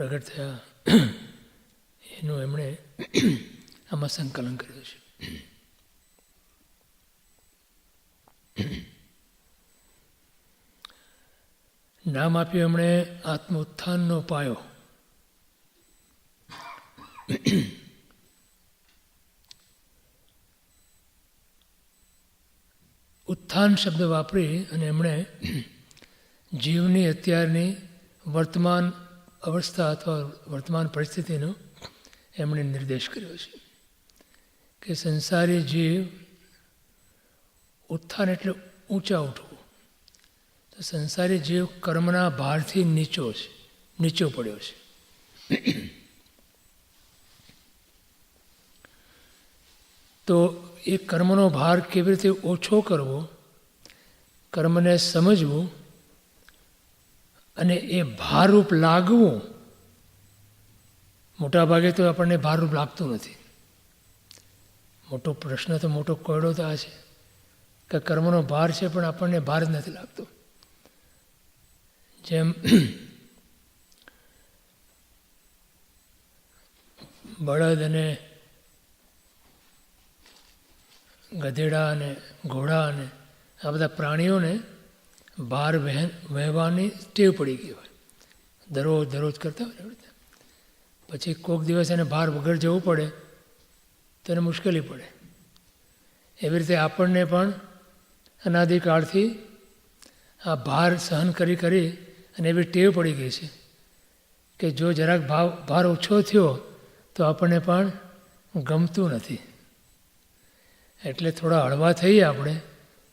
પ્રગટ થયા એનું એમણે આમાં સંકલન કર્યું છે. નામ આપ્યું એમણે આત્મ ઉત્થાનનો પાયો. ઉત્થાન શબ્દ વાપરી અને એમણે જીવની અત્યારની વર્તમાન અવસ્થા અથવા વર્તમાન પરિસ્થિતિનો એમણે નિર્દેશ કર્યો છે કે સંસારી જીવ ઉત્થાન એટલે ઊંચા ઉઠવું. તો સંસારી જીવ કર્મના ભારથી નીચો પડ્યો છે. તો એ કર્મનો ભાર કેવી રીતે ઓછો કરવો, કર્મને સમજવું અને એ ભારરૂપ લાગવું. મોટા ભાગે તો આપણને ભારરૂપ લાગતું નથી. મોટો પ્રશ્ન તો મોટો કોયડો તો આ છે કે કર્મનો ભાર છે પણ આપણને ભાર જ નથી લાગતો. જેમ બળદ અને ગધેડા અને ઘોડા અને આ બધા પ્રાણીઓને ભાર વહેવાની ટેવ પડી ગઈ હોય, દરરોજ કરતા હોય ને. પછી કોઈક દિવસ એને ભાર વગર જવું પડે તો એને મુશ્કેલી પડે. એવી રીતે આપણને પણ અનાદિકાળથી આ ભાર સહન કરી અને એવી ટેવ પડી ગઈ છે કે જો જરાક ભાર ઓછો થયો તો આપણને પણ ગમતું નથી. એટલે થોડા હળવા થઈએ આપણે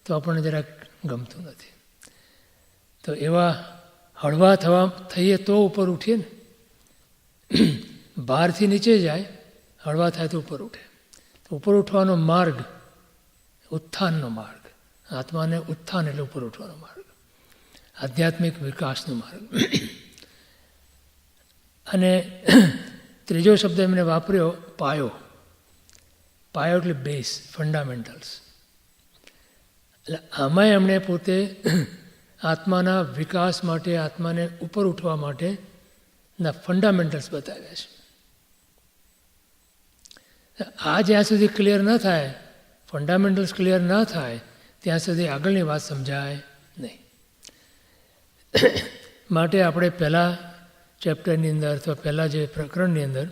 તો આપણને જરાક ગમતું નથી. તો એવા હળવા થઈએ તો ઉપર ઉઠીએ ને. ભારથી નીચે જાય, હળવા થાય તો ઉપર ઉઠે. તો ઉપર ઉઠવાનો માર્ગ ઉત્થાનનો માર્ગ. આત્માને ઉત્થાન એટલે ઉપર ઉઠવાનો માર્ગ, આધ્યાત્મિક વિકાસનો માર્ગ. અને ત્રીજો શબ્દ એમણે વાપર્યો પાયો. પાયો એટલે બેઝ, ફંડામેન્ટલ્સ. એટલે આમાં એમણે પોતે આત્માના વિકાસ માટે, આત્માને ઉપર ઉઠવા માટેના ફંડામેન્ટલ્સ બતાવ્યા છે. આ જ્યાં સુધી ક્લિયર ન થાય, ફંડામેન્ટલ્સ ક્લિયર ન થાય ત્યાં સુધી આગળની વાત સમજાય નહીં. માટે આપણે પહેલાં ચેપ્ટરની અંદર અથવા પહેલાં જે પ્રકરણની અંદર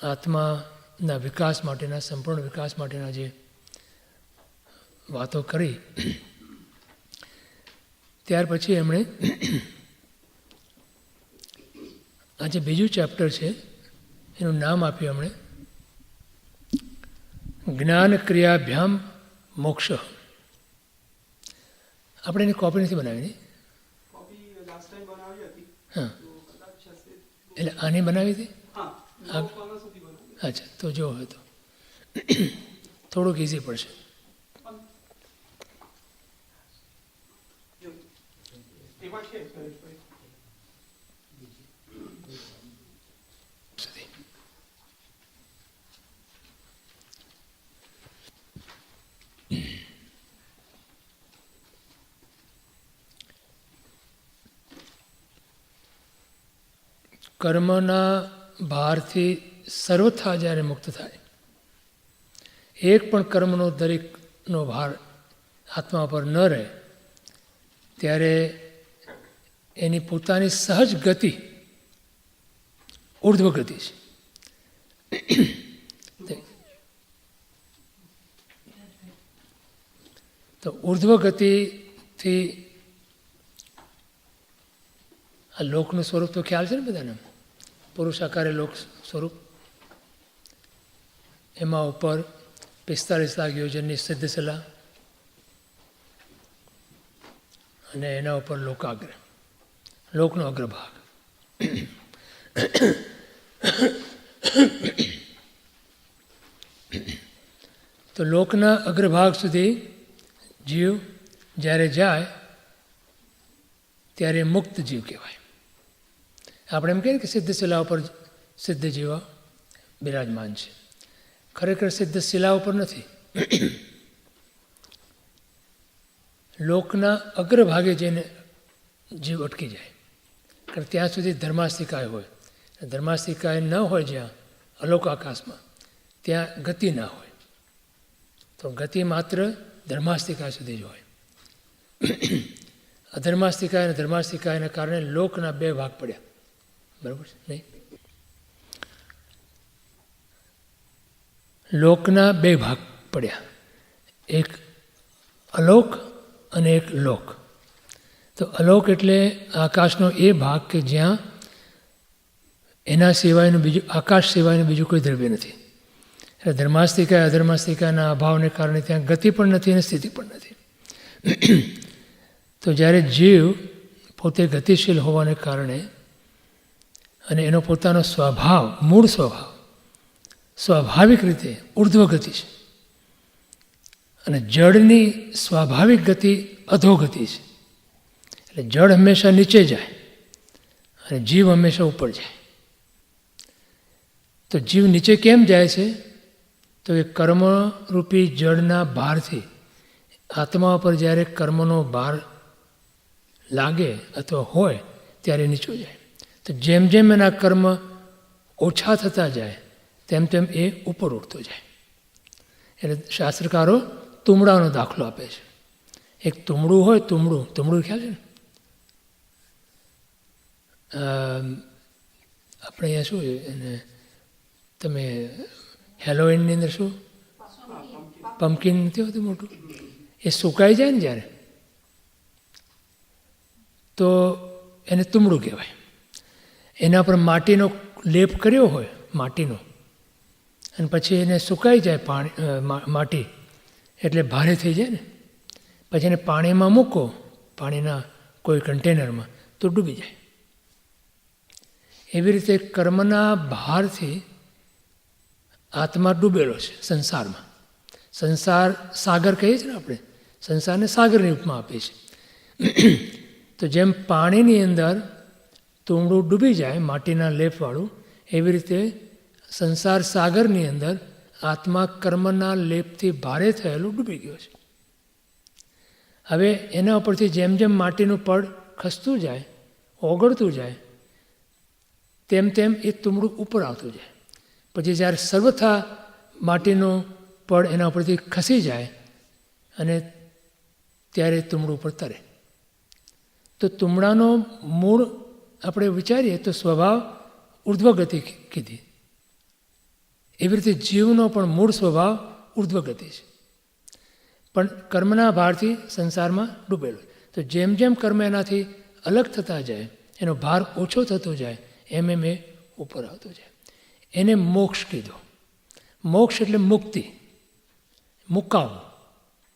આત્માના વિકાસ માટેના, સંપૂર્ણ વિકાસ માટેના જે વાતો કરી, ત્યાર પછી એમણે આ જે બીજું ચેપ્ટર છે એનું નામ આપ્યું એમણે જ્ઞાન ક્રિયાભ્યામ મોક્ષ. આપણે એની કોપી નથી બનાવી. હા, એટલે આની બનાવી હતી. અચ્છા, તો જો હોય તો થોડુંક ઇઝી પડશે. કર્મના ભારથી સર્વથા જ્યારે મુક્ત થાય, એક પણ કર્મનો દરેકનો ભાર આત્મા પર ન રહે, ત્યારે એની પોતાની સહજ ગતિ ઉર્ધ્વ ગતિ છે. તો ઉર્ધ્વ ગતિથી આ લોકનું સ્વરૂપ તો ખ્યાલ છે ને બધાને, પુરુષ આકારે લોક સ્વરૂપ. એમાં ઉપર 45 લાખ યોજનની સિદ્ધશિલા અને એના ઉપર લોકાગ્ર, લોકનો અગ્રભાગ. તો લોકના અગ્રભાગ સુધી જીવ જ્યારે જાય ત્યારે મુક્ત જીવ કહેવાય. આપણે એમ કહીએ કે સિદ્ધશિલા ઉપર સિદ્ધ જીવો બિરાજમાન છે. ખરેખર સિદ્ધ શિલા ઉપર નથી, લોકના અગ્રભાગે જઈને જીવ અટકી જાય. કારણ ત્યાં સુધી ધર્માસ્તિકાય હોય. ધર્માસ્તિકાય ન હોય જ્યાં અલોક આકાશમાં, ત્યાં ગતિ ના હોય. તો ગતિ માત્ર ધર્માસ્તિકાય સુધી જ હોય. અધર્માસ્તિકાય અને ધર્માસ્તિકાયના કારણે લોકના બે ભાગ પડ્યા. બરાબર છે નહીં? લોકના બે ભાગ પડ્યા, એક અલોક અને એક લોક. તો અલોક એટલે આકાશનો એ ભાગ કે જ્યાં એના સિવાયનું બીજું, આકાશ સિવાયનું બીજું કોઈ દ્રવ્ય નથી. એટલે ધર્માસ્તિકાય અધર્માસ્તિકાના અભાવને કારણે ત્યાં ગતિ પણ નથી અને સ્થિતિ પણ નથી. તો જ્યારે જીવ પોતે ગતિશીલ હોવાને કારણે અને એનો પોતાનો સ્વભાવ, મૂળ સ્વભાવ સ્વાભાવિક રીતે ઉર્ધ્વગતિ છે અને જળની સ્વાભાવિક ગતિ અધોગતિ છે. એટલે જળ હંમેશા નીચે જાય અને જીવ હંમેશા ઉપર જાય. તો જીવ નીચે કેમ જાય છે? તો એ કર્મરૂપી જળના ભારથી આત્મા પર જ્યારે કર્મનો ભાર લાગે અથવા હોય ત્યારે નીચો જાય. તો જેમ જેમ એના કર્મ ઓછા થતા જાય તેમ તેમ એ ઉપર ઉઠતો જાય. એટલે શાસ્ત્રકારો તુમડાનો દાખલો આપે છે. એક તુમડું હોય, તુમડું ખ્યાલ છે ને? આપણે અહીંયા શું એને તમે હેલોવીનની અંદર શું પમ્પકિન નથી હોતું મોટું, એ સુકાઈ જાય ને જ્યારે, તો એને તુમડું કહેવાય. એના પર માટીનો લેપ કર્યો હોય, માટીનો, અને પછી એને સુકાઈ જાય માટી એટલે ભારે થઈ જાય ને, પછી એને પાણીમાં મૂકો, પાણીના કોઈ કન્ટેનરમાં, તો ડૂબી જાય. એવી રીતે કર્મના ભારથી આત્મા ડૂબેલો છે સંસારમાં. સંસાર સાગર કહીએ છીએ ને આપણે, સંસારને સાગરની ઉપમા આપીએ છીએ. તો જેમ પાણીની અંદર તુમડું ડૂબી જાય માટીના લેપવાળું, એવી રીતે સંસાર સાગરની અંદર આત્મા કર્મના લેપથી ભારે થયેલું ડૂબી ગયો છે. હવે એના ઉપરથી જેમ જેમ માટીનું પડ ખસતું જાય, ઓગળતું જાય, તેમ તેમ એ તુમડું ઉપર આવતું જાય. પછી જ્યારે સર્વથા માટીનું પડ એના ઉપરથી ખસી જાય અને ત્યારે તુમડું ઉપર તરે. તો તુમડાનો મૂળ આપણે વિચારીએ તો સ્વભાવ ઉર્ધ્વગતિ કીધી. એવી રીતે જીવનો પણ મૂળ સ્વભાવ ઉર્ધ્વગતિ છે, પણ કર્મના ભારથી સંસારમાં ડૂબેલો. તો જેમ જેમ કર્મ એનાથી અલગ થતા જાય, એનો ભાર ઓછો થતો જાય, એમ એમ એ ઉપર આવતો જાય. એને મોક્ષ કીધો. મોક્ષ એટલે મુક્તિ, મુકાવવું.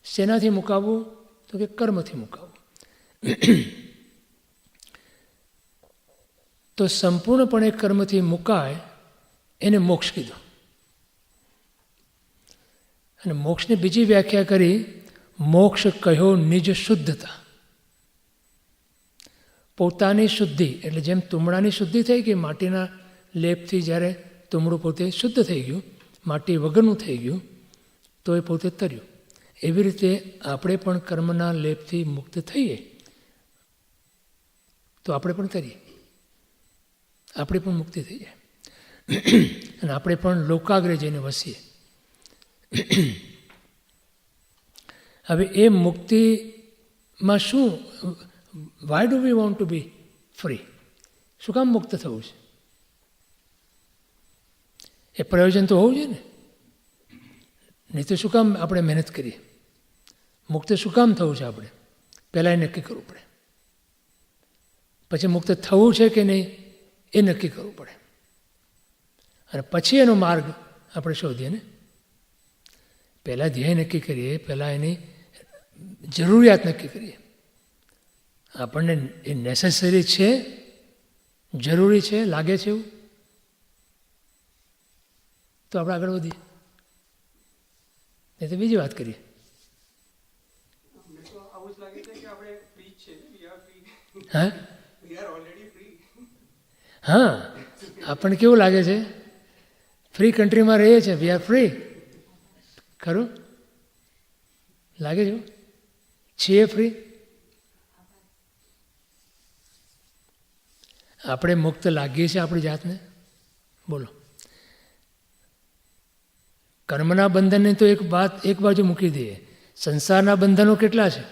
શેનાથી મુકાવવું? તો કે કર્મથી મુકાવવું. તો સંપૂર્ણપણે કર્મથી મુકાય એને મોક્ષ કીધો. અને મોક્ષની બીજી વ્યાખ્યા કરી, મોક્ષ કહ્યો નિજ શુદ્ધતા. પોતાની શુદ્ધિ, એટલે જેમ તુમડાની શુદ્ધિ થઈ ગઈ માટીના લેપથી, જ્યારે તુમડું પોતે શુદ્ધ થઈ ગયું, માટી વગરનું થઈ ગયું, તો એ પોતે તર્યું. એવી રીતે આપણે પણ કર્મના લેપથી મુક્ત થઈએ તો આપણે પણ તરીએ, આપણે પણ મુક્તિ થઈ જાય અને આપણે પણ લોકાગ્રે જઈને વસીએ. હવે એ મુક્તિમાં શું, why do we want to be free? શું કામ મુક્ત થવું છે? એ પ્રયોજન તો હોવું જોઈએ ને, નહીં તો શું કામ આપણે મહેનત કરીએ? મુક્ત શું કામ થવું છે? આપણે પહેલાં એ નક્કી કરવું પડે. પછી મુક્ત થવું છે કે નહીં એ નક્કી કરવું પડે, અને પછી એનો માર્ગ આપણે શોધીએ ને. પહેલાં ધ્યેય નક્કી કરીએ, પહેલાં એની જરૂરિયાત નક્કી કરીએ. આપણને એ નેસેસરી છે, જરૂરી છે, લાગે છે એવું, તો આપણે આગળ વધીએ. નહીં તો બીજી વાત કરીએ. હા હા, આપણને કેવું લાગે છે? ફ્રી કન્ટ્રીમાં રહીએ છીએ, વી આર ફ્રી. ખરું લાગે છે? છીએ ફ્રી? આપણે મુક્ત લાગીએ છીએ આપણી જાતને? બોલો. કર્મના બંધનને તો એક બાજુ મૂકી દઈએ, સંસારના બંધનો કેટલા છે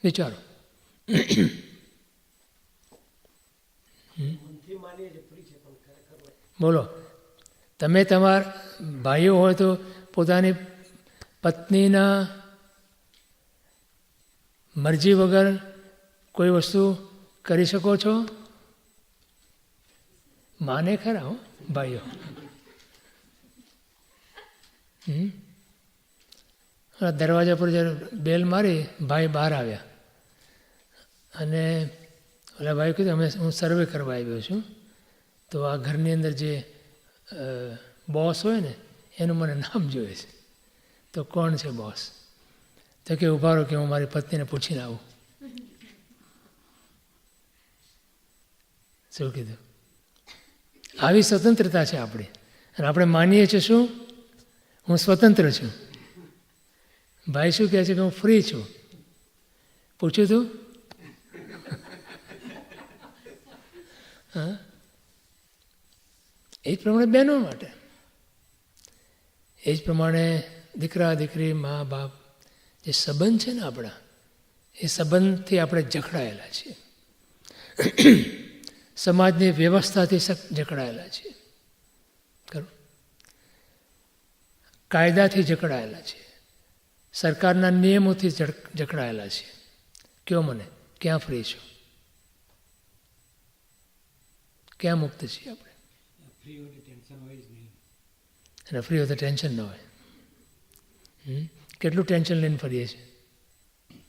વિચારો. બોલો. તમે તમારા ભાઈઓ હોય તો પોતાની પત્નીના મરજી વગર કોઈ વસ્તુ કરી શકો છો? માને ખરા હો ભાઈઓ. દરવાજા પર જ્યારે બેલ મારી, ભાઈ બહાર આવ્યા અને ઓલા ભાઈ કીધું હું સર્વે કરવા આવ્યો છું, તો આ ઘરની અંદર જે બોસ હોય ને એનું મને નામ જોઈએ છે. તો કોણ છે બોસ? તો કે ઊભા રહો કે હું મારી પત્નીને પૂછીને આવું. શું કીધું? આવી સ્વતંત્રતા છે આપણી. અને આપણે માનીએ છીએ શું? હું સ્વતંત્ર છું. ભાઈ શું કહે છે કે હું ફ્રી છું. પૂછ્યું તું? હા, એ જ પ્રમાણે બહેનો માટે, એ જ પ્રમાણે દીકરા દીકરી મા બાપ જે સંબંધ છે ને આપણા, એ સંબંધથી આપણે જકડાયેલા છીએ. સમાજની વ્યવસ્થાથી જકડાયેલા છીએ, ખરું? કાયદાથી જકડાયેલા છીએ, સરકારના નિયમોથી જકડાયેલા છીએ. કયો મને, ક્યાં ફ્રી છો? ક્યાં મુક્ત છીએ આપણે? અને ફ્રી હોય તો ટેન્શન ન હોય. કેટલું ટેન્શન લઈને ફરીએ છીએ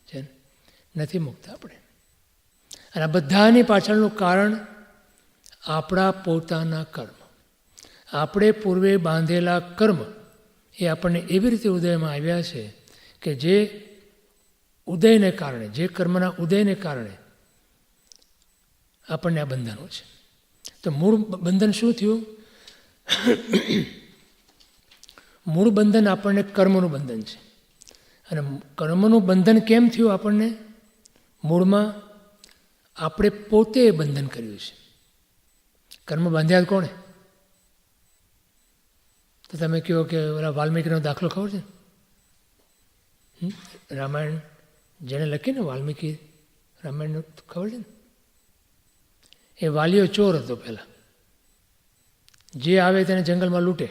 છે ને? નથી મુક્ત આપણે. અને આ બધાની પાછળનું કારણ આપણા પોતાના કર્મ. આપણે પૂર્વે બાંધેલા કર્મ એ આપણને એવી રીતે ઉદયમાં આવ્યા છે કે જે ઉદયને કારણે, જે કર્મના ઉદયને કારણે આપણને આ બંધનો છે. તો મૂળ બંધન શું થયું? મૂળ બંધન આપણને કર્મનું બંધન છે. અને કર્મનું બંધન કેમ થયું આપણને? મૂળમાં આપણે પોતે બંધન કર્યું છે. કર્મ બાંધ્યા કોણે? તો તમે કહો કે ઓલા વાલ્મીકીનો દાખલો ખબર છે? રામાયણ જેણે લખી ને, વાલ્મીકી રામાયણ ખબર છે ને? એ વાલીઓ ચોર હતો પહેલાં. જે આવે તેને જંગલમાં લૂંટે.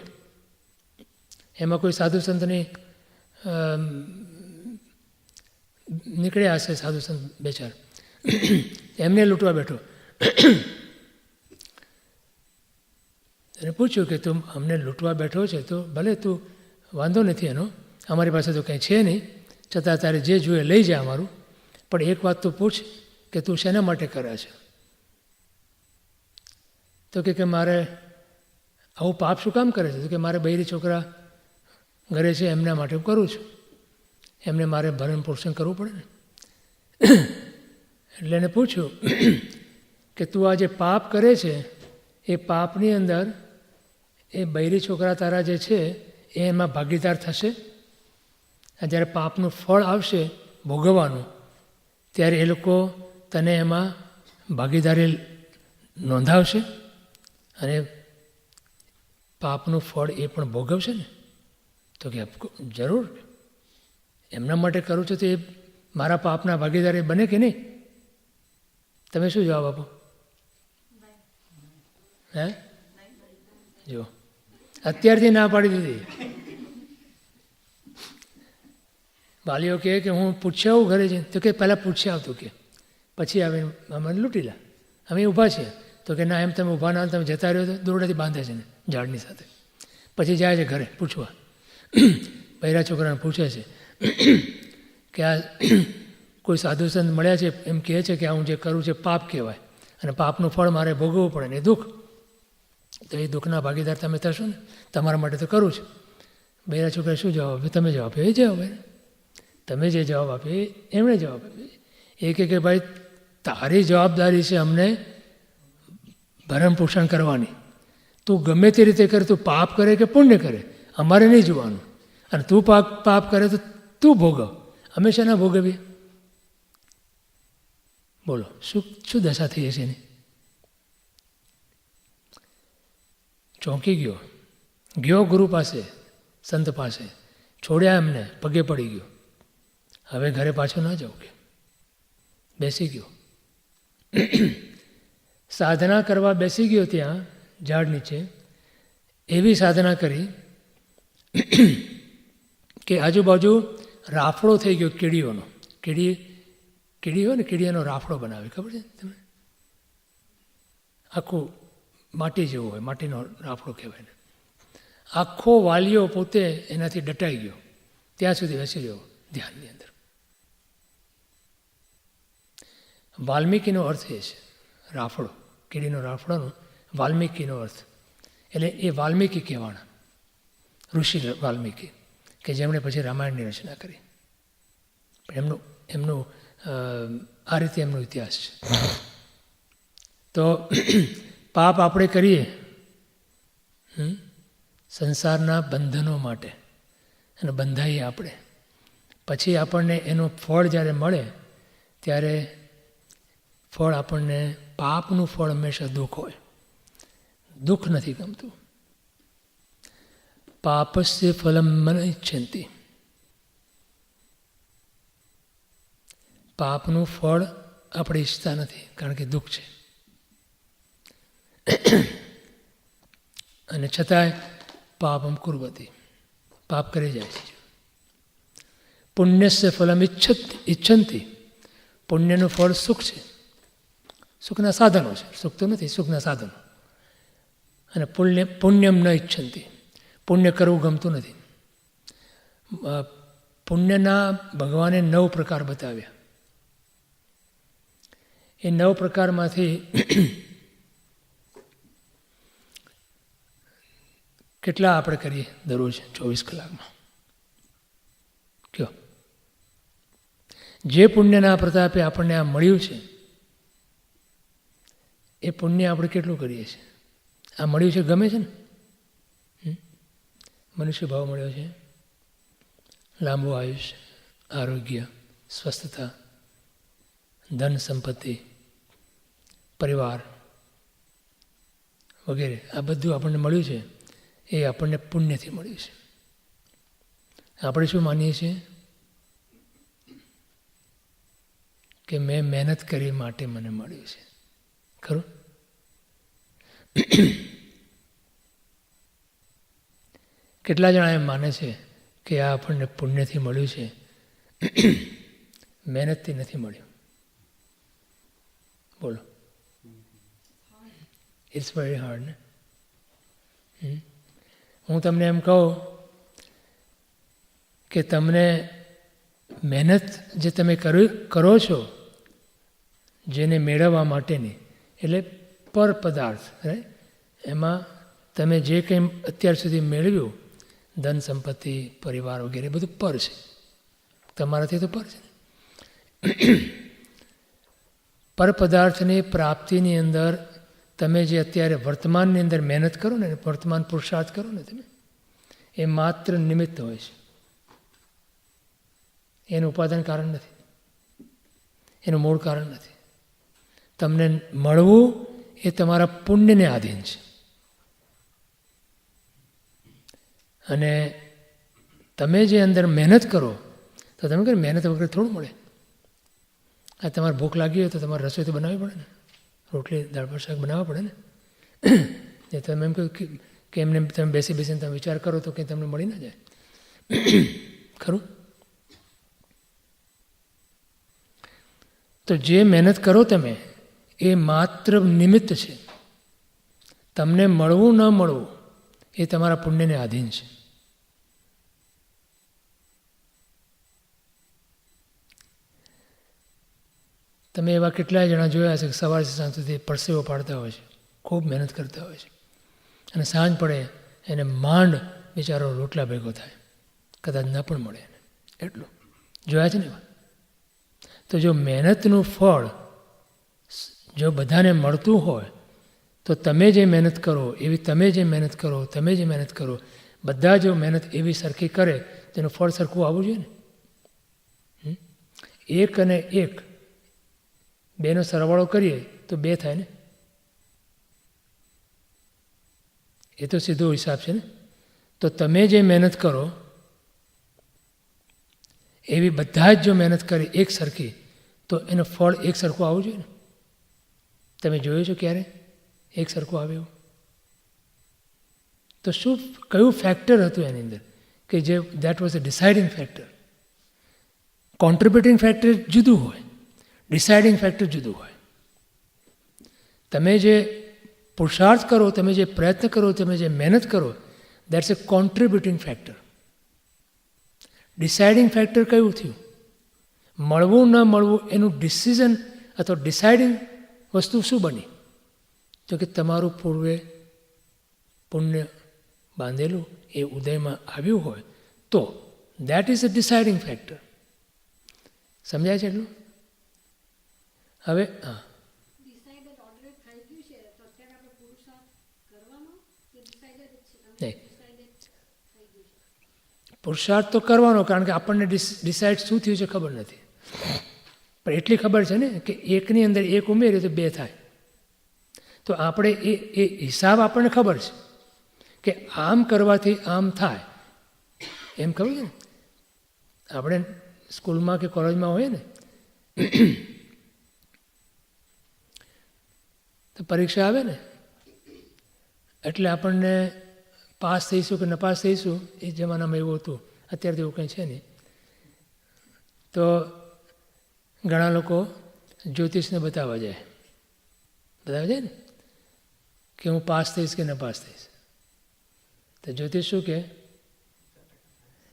એમાં કોઈ સાધુ સંતની નીકળ્યા હશે, સાધુ સંત બે ચાર, એમને લૂંટવા બેઠો. એને પૂછ્યું કે તું અમને લૂંટવા બેઠો છે તો ભલે, તું વાંધો નથી એનો, અમારી પાસે તો કંઈ છે નહીં, છતાં તારે જે જોઈએ લઈ જાય અમારું, પણ એક વાત તું પૂછ કે તું શેના માટે કરે છે? તો કે મારે આવું પાપ શું કામ કરે છે? તો કે મારે બૈરી છોકરા ઘરે છે એમના માટે હું કરું છું, એમને મારે ભરણ પોષણ કરવું પડે ને. એટલે એને પૂછ્યું કે તું આ જે પાપ કરે છે એ પાપની અંદર એ બૈરી છોકરા તારા જે છે એ એમાં ભાગીદાર થશે? જ્યારે પાપનું ફળ આવશે ભોગવવાનું, ત્યારે એ લોકો તને એમાં ભાગીદારી નોંધાવશે અને પાપનું ફળ એ પણ ભોગવશે ને? તો કે જરૂર, એમના માટે કરું છું તો એ મારા પાપના ભાગીદારી બને કે નહીં? તમે શું જવાબ આપો? હે? જો અત્યારથી ના પાડી દીધી. વાલીઓ કહે કે હું પૂછ્યા આવું ઘરે જઈને, તો કે પહેલાં પૂછ્યા આવતું કે પછી આવીને અમે લૂંટી લા, અમે ઊભા છીએ. તો કે ના, એમ તમે ઊભા ના, તમે જતા રહ્યો તો દોરડાથી બાંધે છે ને ઝાડની સાથે. પછી જાય છે ઘરે પૂછવા, બૈરા છોકરાને પૂછે છે કે આ કોઈ સાધુ સંત મળ્યા છે, એમ કહે છે કે આ હું જે કરું છે પાપ કહેવાય અને પાપનું ફળ મારે ભોગવવું પડે ને, એ દુઃખ. તો એ દુઃખના ભાગીદાર તમે થશો ને, તમારા માટે તો કરું છું. બૈરા છોકરાએ શું જવાબ આપ્યો? તમે જવાબ આપ્યો એ જવાબ આપ્યો. તમે જે જવાબ આપ્યો એમણે જવાબ આપ્યો. એ કે ભાઈ તારી જવાબદારી છે અમને ભરણ પોષણ કરવાની. તું ગમે તે રીતે કરે, તું પાપ કરે કે પુણ્ય કરે, અમારે નહીં જોવાનું. અને તું પાપ કરે તો તું ભોગવ, અમે શેના ભોગવીએ? બોલો, શું દશા થઈ હશે એની? ચોંકી ગયો, ગયો ગુરુ પાસે, સંત પાસે, છોડ્યા એમને, પગે પડી ગયો. હવે ઘરે પાછો ના જાઉં કે બેસી ગયો. સાધના કરવા બેસી ગયો ત્યાં ઝાડ નીચે. એવી સાધના કરી કે આજુબાજુ રાફડો થઈ ગયો કીડીઓનો. કીડી હોય ને, કીડીઓનો રાફડો બનાવે, ખબર છે તમને? આખું માટી જેવું હોય, માટીનો રાફડો કહેવાય ને. આખો વાલીઓ પોતે એનાથી ડટાઈ ગયો, ત્યાં સુધી બેસી ગયો ધ્યાનની અંદર. વાલ્મીકીનો અર્થ એ છે, રાફડો, કીડીનો રાફડાનો વાલ્મીકીનો અર્થ. એટલે એ વાલ્મીકી કહેવાના, ઋષિ વાલ્મીકી, કે જેમણે પછી રામાયણની રચના કરી. એમનું આ રીતે એમનો ઇતિહાસ છે. તો પાપ આપણે કરીએ સંસારના બંધનો માટે, અને બંધાઈએ આપણે, પછી આપણને એનું ફળ જ્યારે મળે ત્યારે ફળ આપણને, પાપનું ફળ હંમેશા દુઃખ હોય. દુઃખ નથી ગમતું. પાપસ્ય ફલમ ન ઈચ્છન્તિ. પાપનું ફળ આપણે ઈચ્છતા નથી, કારણ કે દુઃખ છે. અને છતાંય પાપમ કુર્વતી, પાપ કરી જાય છે. પુણ્યસ્ય ફલમ ઈચ્છન્તિ. પુણ્યનું ફળ સુખ છે, સુખના સાધનો છે, સુખ તો નથી, સુખના સાધનો. અને પુણ્યમ ન ઈચ્છન્તિ. પુણ્ય કરવું ગમતું નથી. પુણ્યના ભગવાને 9 પ્રકાર બતાવ્યા. એ 9 પ્રકારમાંથી કેટલા આપણે કરીએ દરરોજ 24 કલાકમાં? કયો? જે પુણ્યના પ્રતાપે આપણને આ મળ્યું છે, એ પુણ્ય આપણે કેટલું કરીએ છીએ? આ મળ્યું છે, ગમે છે ને? મનુષ્ય ભાવ મળ્યો છે, લાંબુ આયુષ્ય, આરોગ્ય, સ્વસ્થતા, ધન સંપત્તિ, પરિવાર વગેરે, આ બધું આપણને મળ્યું છે, એ આપણને પુણ્યથી મળ્યું છે. આપણે શું માનીએ છીએ? કે મેં મહેનત કરી માટે મને મળ્યું છે. ખરું? કેટલા જણા એમ માને છે કે આ આપણને પુણ્યથી મળ્યું છે, મહેનતથી નથી મળ્યું? બોલો. ઇટ્સ વેરી હાર્ડ ને. હું તમને એમ કહું કે તમને મહેનત જે તમે કરો છો જેને મેળવવા માટેની, એટલે પર પદાર્થ, એમાં તમે જે કંઈ અત્યાર સુધી મેળવ્યું, ધન સંપત્તિ, પરિવાર વગેરે, બધું પર છે. તમારાથી તો પર છે. પર પદાર્થની પ્રાપ્તિની અંદર તમે જે અત્યારે વર્તમાનની અંદર મહેનત કરો ને, વર્તમાન પુરુષાર્થ કરો ને તમે, એ માત્ર નિમિત્ત હોય છે. એનું ઉપાદાન કારણ નથી, એનું મૂળ કારણ નથી. તમને મળવું એ તમારા પુણ્યને આધીન છે. અને તમે જે અંદર મહેનત કરો, તો તમે કહો મહેનત વગર થોડું મળે. આ તમારે ભૂખ લાગી હોય તો તમારે રસોઈ તો બનાવવી પડે ને, રોટલી દાળ ભાત શાક બનાવવા પડે ને. એ તમે એમ કહ્યું કે એમને તમે બેસીને તમે વિચાર કરો તો કંઈ તમને મળી ના જાય. ખરું? તો જે મહેનત કરો તમે એ માત્ર નિમિત્ત છે. તમને મળવું ન મળવું એ તમારા પુણ્યને આધીન છે. તમે એવા કેટલાય જણા જોયા હશે કે સવારથી સાંજ સુધી પરસેવો પાડતા હોય છે, ખૂબ મહેનત કરતા હોય છે, અને સાંજ પડે એને માંડ બિચારો રોટલા ભેગો થાય, કદાચ ન પણ મળે એને. એટલું જોયા છે ને. તો જો મહેનતનું ફળ જો બધાને મળતું હોય તો તમે જે મહેનત કરો એવી તમે જે મહેનત કરો બધા જો મહેનત એવી સરખી કરે તેનું ફળ સરખું આવવું જોઈએ ને. 1 અને 1 બેનો સરવાળો કરીએ તો 2 થાય ને. એ તો સીધો હિસાબ છે ને. તો તમે જે મહેનત કરો એવી બધા જ જો મહેનત કરી એક સરખી, તો એનું ફળ એક સરખું આવવું જોઈએ ને. તમે જોયું છો ક્યારે એક સરખું આવે એવું? તો શું કયું ફેક્ટર હતું એની અંદર કે જે that was a deciding factor? કોન્ટ્રીબ્યુટિંગ factor જુદું હોય, ડિસાઇડિંગ ફેક્ટર જુદું હોય. તમે જે પુરુષાર્થ કરો, તમે જે પ્રયત્ન કરો, તમે જે મહેનત કરો, that's A કોન્ટ્રીબ્યુટિંગ factor. Deciding factor કયું થયું? મળવું ન મળવું એનું ડિસિઝન અથવા ડિસાઇડિંગ વસ્તુ શું બની? તો કે તમારું પૂર્વે પુણ્ય બાંધેલું એ ઉદયમાં આવ્યું હોય તો that is a deciding factor. સમજાય છે એટલું? હવે હા, નહીં, પુરુષાર્થ તો કરવાનો, કારણ કે આપણને ડિસાઇડ શું થયું છે ખબર નથી. પણ એટલી ખબર છે ને કે એકની અંદર એક ઉમેરીએ તો બે થાય. તો આપણે એ હિસાબ આપણને ખબર છે કે આમ કરવાથી આમ થાય, એમ ખબર છે ને. આપણે સ્કૂલમાં કે કોલેજમાં હોઈએ ને તો પરીક્ષા આવે ને એટલે આપણને પાસ થઈશું કે નપાસ થઈશું એ જમાનામાં એવું હતું. અત્યારે તો એવું કંઈ છે નહીં. તો ઘણા લોકો જ્યોતિષને બતાવવા જાય ને કે હું પાસ થઈશ કે ન પાસ થઈશ. તો જ્યોતિષ શું કે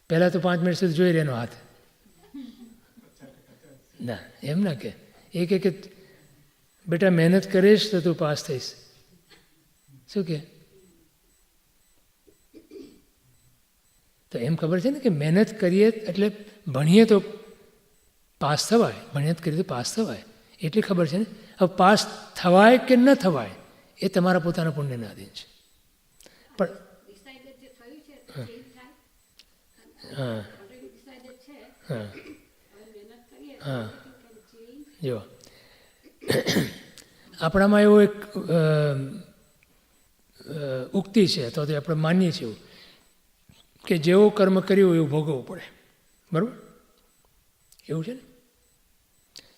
પહેલાં તો 5 મિનિટ સુધી જોઈ રહેનો હાથ. ના, એમ ના કે એ કે બેટા મહેનત કરીશ તો તું પાસ થઈશ. શું કે? તો એમ ખબર છે ને કે મહેનત કરીએ એટલે ભણીએ તો પાસ થવાય, મહેનત કરીએ તો પાસ થવાય, એટલી ખબર છે ને. હવે પાસ થવાય કે ન થવાય એ તમારા પોતાના પુણ્યના આધીન છે. પણ હા હા હા, જો આપણામાં એવો એક ઉક્તિ છે અથવા તો આપણે માનીએ છીએ એવું કે જેવો કર્મ કર્યું એવું ભોગવવું પડે. બરાબર? એવું છે ને?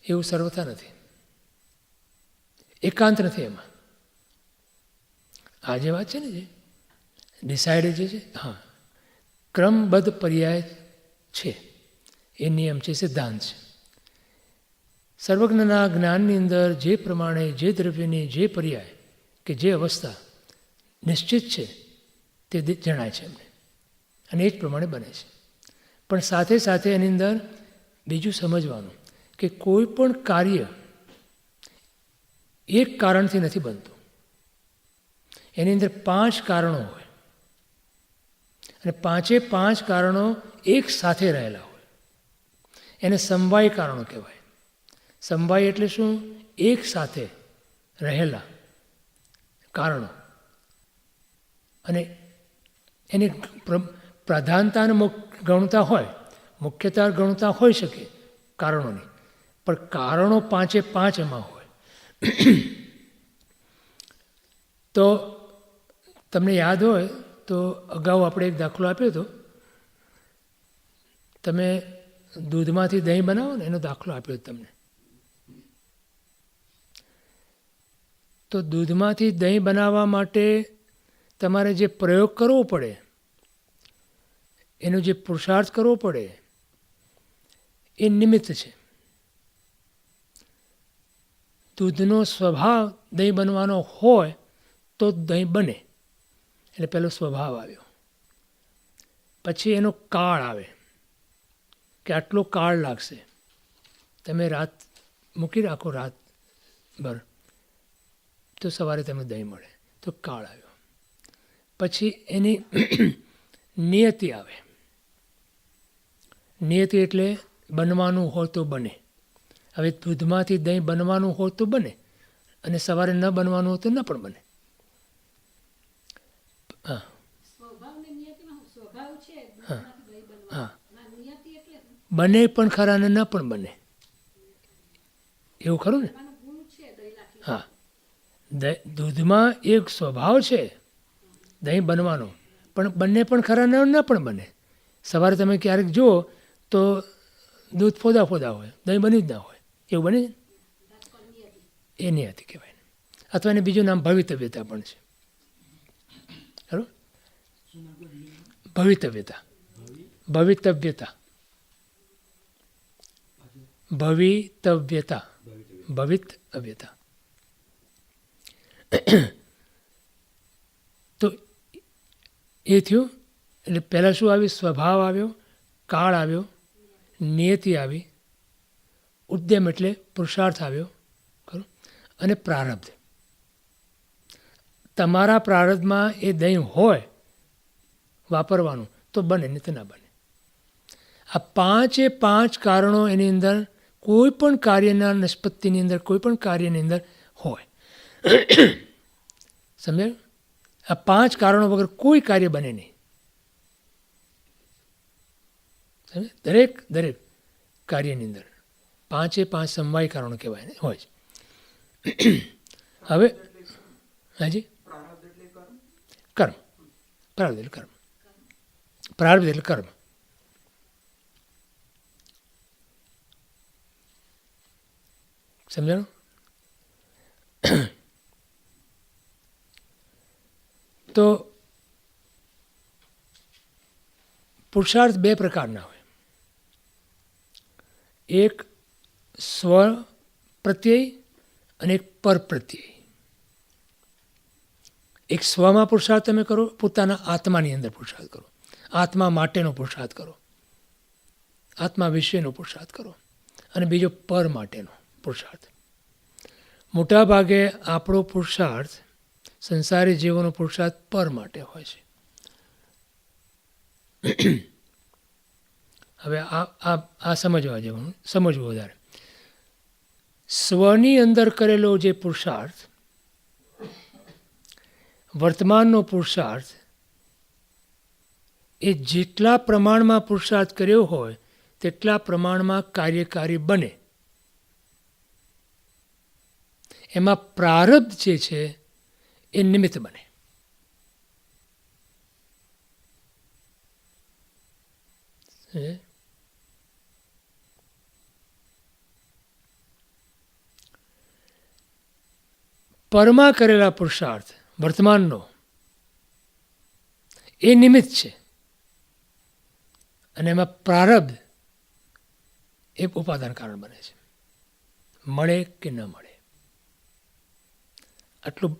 એવું સર્વથા નથી, એકાંત નથી એમાં. આ જે વાત છે ને જે ડિસાઇડ જે છે, હા, ક્રમબદ્ધ પર્યાય છે, એ નિયમ છે, સિદ્ધાંત છે. સર્વજ્ઞના જ્ઞાનની અંદર જે પ્રમાણે જે દ્રવ્યની જે પર્યાય કે જે અવસ્થા નિશ્ચિત છે તે જણાય છે એમને, અને એ જ પ્રમાણે બને છે. પણ સાથે સાથે એની અંદર બીજું સમજવાનું કે કોઈ પણ કાર્ય એક કારણથી નથી બનતું. એની અંદર 5 કારણો હોય અને 5 કારણો એક સાથે રહેલા હોય. એને સમવાય કારણો કહેવાય. સમવાય એટલે શું? એક સાથે રહેલા કારણો, અને એની પ્રધાનતા અને ગૌણતા હોય, મુખ્યતા ગૌણતા હોઈ શકે કારણોની, પણ કારણો 5 એમાં હોય. તો તમને યાદ હોય તો અગાઉ આપણે એક દાખલો આપ્યો હતો. તમે દૂધમાંથી દહીં બનાવો ને એનો દાખલો આપ્યો તમને. તો દૂધમાંથી દહીં બનાવવા માટે તમારે જે પ્રયોગ કરવો પડે, એનો જે પુરુષાર્થ કરવો પડે, એ નિમિત્ત છે. દૂધનો સ્વભાવ દહીં બનવાનો હોય તો દહીં બને, એટલે પહેલો સ્વભાવ આવ્યો. પછી એનો કાળ આવે કે આટલો કાળ લાગશે. તમે રાત મૂકી રાખો રાતભર તો સવારે તમને દહીં મળે, તો કાળ આવ્યો. પછી એની નિયતિ આવે. નિયતિ એટલે બનવાનું હોય તો બને. હવે દૂધમાંથી દહીં બનવાનું હોય તો બને, અને સવારે ન બનવાનું હોય તો ન પણ બને. હા હા, બને પણ ખરા ને ન પણ બને, એવું ખરું ને? હા, દૂધમાં એક સ્વભાવ છે દહીં બનવાનો, પણ બંને પણ ખરા ન પણ બને. સવારે તમે ક્યારેક જુઓ તો દૂધ ફોદા હોય, દહીં બન્યું જ ના હોય, એવું બને એ નિયતિ કહેવાય. અથવા એને બીજું નામ ભવિતવ્યતા પણ છે. ખરું? ભવિતવ્યતા ભવિતવ્યતા ભવિતવ્યતા ભવિતવ્યતા. તો એ થયું. એટલે પહેલાં શું આવ્યું? સ્વભાવ આવ્યો, કાળ આવ્યો, નિયતિ આવી, ઉદ્યમ એટલે પુરુષાર્થ આવ્યો, ખરું, અને પ્રારબ્ધ. તમારા પ્રારબ્ધમાં એ દહીં હોય વાપરવાનું તો બને, નહીં તો ના બને. આ પાંચે પાંચ કારણો એની અંદર કોઈ પણ કાર્યના નિષ્પત્તિની અંદર, કોઈ પણ કાર્યની અંદર હોય. સમજાયું? આ પાંચ કારણો વગર કોઈ કાર્ય બને નહીં. દરેક કાર્યની અંદર પાંચે પાંચ સમવાય કારણો કહેવાય ને હોય. હવે હાજી કર્મ. પ્રારબ્ધ એટલે કર્મ. પ્રારબ્ધ એટલે કર્મ. સમજાણું? તો પુરુષાર્થ બે પ્રકારના હોય. એક સ્વ પ્રત્યય અને એક પર પ્રત્યય. એક સ્વમાં પુરુષાર્થ તમે કરો, પોતાના આત્માની અંદર પુરુષાર્થ કરો, આત્મા માટેનો પુરુષાર્થ કરો, આત્મા વિશેનો પુરુષાર્થ કરો, અને બીજો પર માટેનો પુરુષાર્થ. મોટા ભાગે આપણો પુરુષાર્થ, સંસારી જીવોનો પુરુષાર્થ પર માટે હોય છે. હવે આ સમજવા જેવું, સમજવું વધારે. સ્વની અંદર કરેલો જે પુરુષાર્થ, વર્તમાનનો પુરુષાર્થ, એ જેટલા પ્રમાણમાં પુરુષાર્થ કર્યો હોય તેટલા પ્રમાણમાં કાર્યકારી બને. એમાં પ્રારબ્ધ જે છે એ નિમિત્ત બને. પરમાં કરેલા પુરુષાર્થ, વર્તમાનનો, એ નિમિત્ત છે, અને એમાં પ્રારબ્ધ એ ઉપાદાન કારણ બને છે. મળે કે ન મળે, આટલું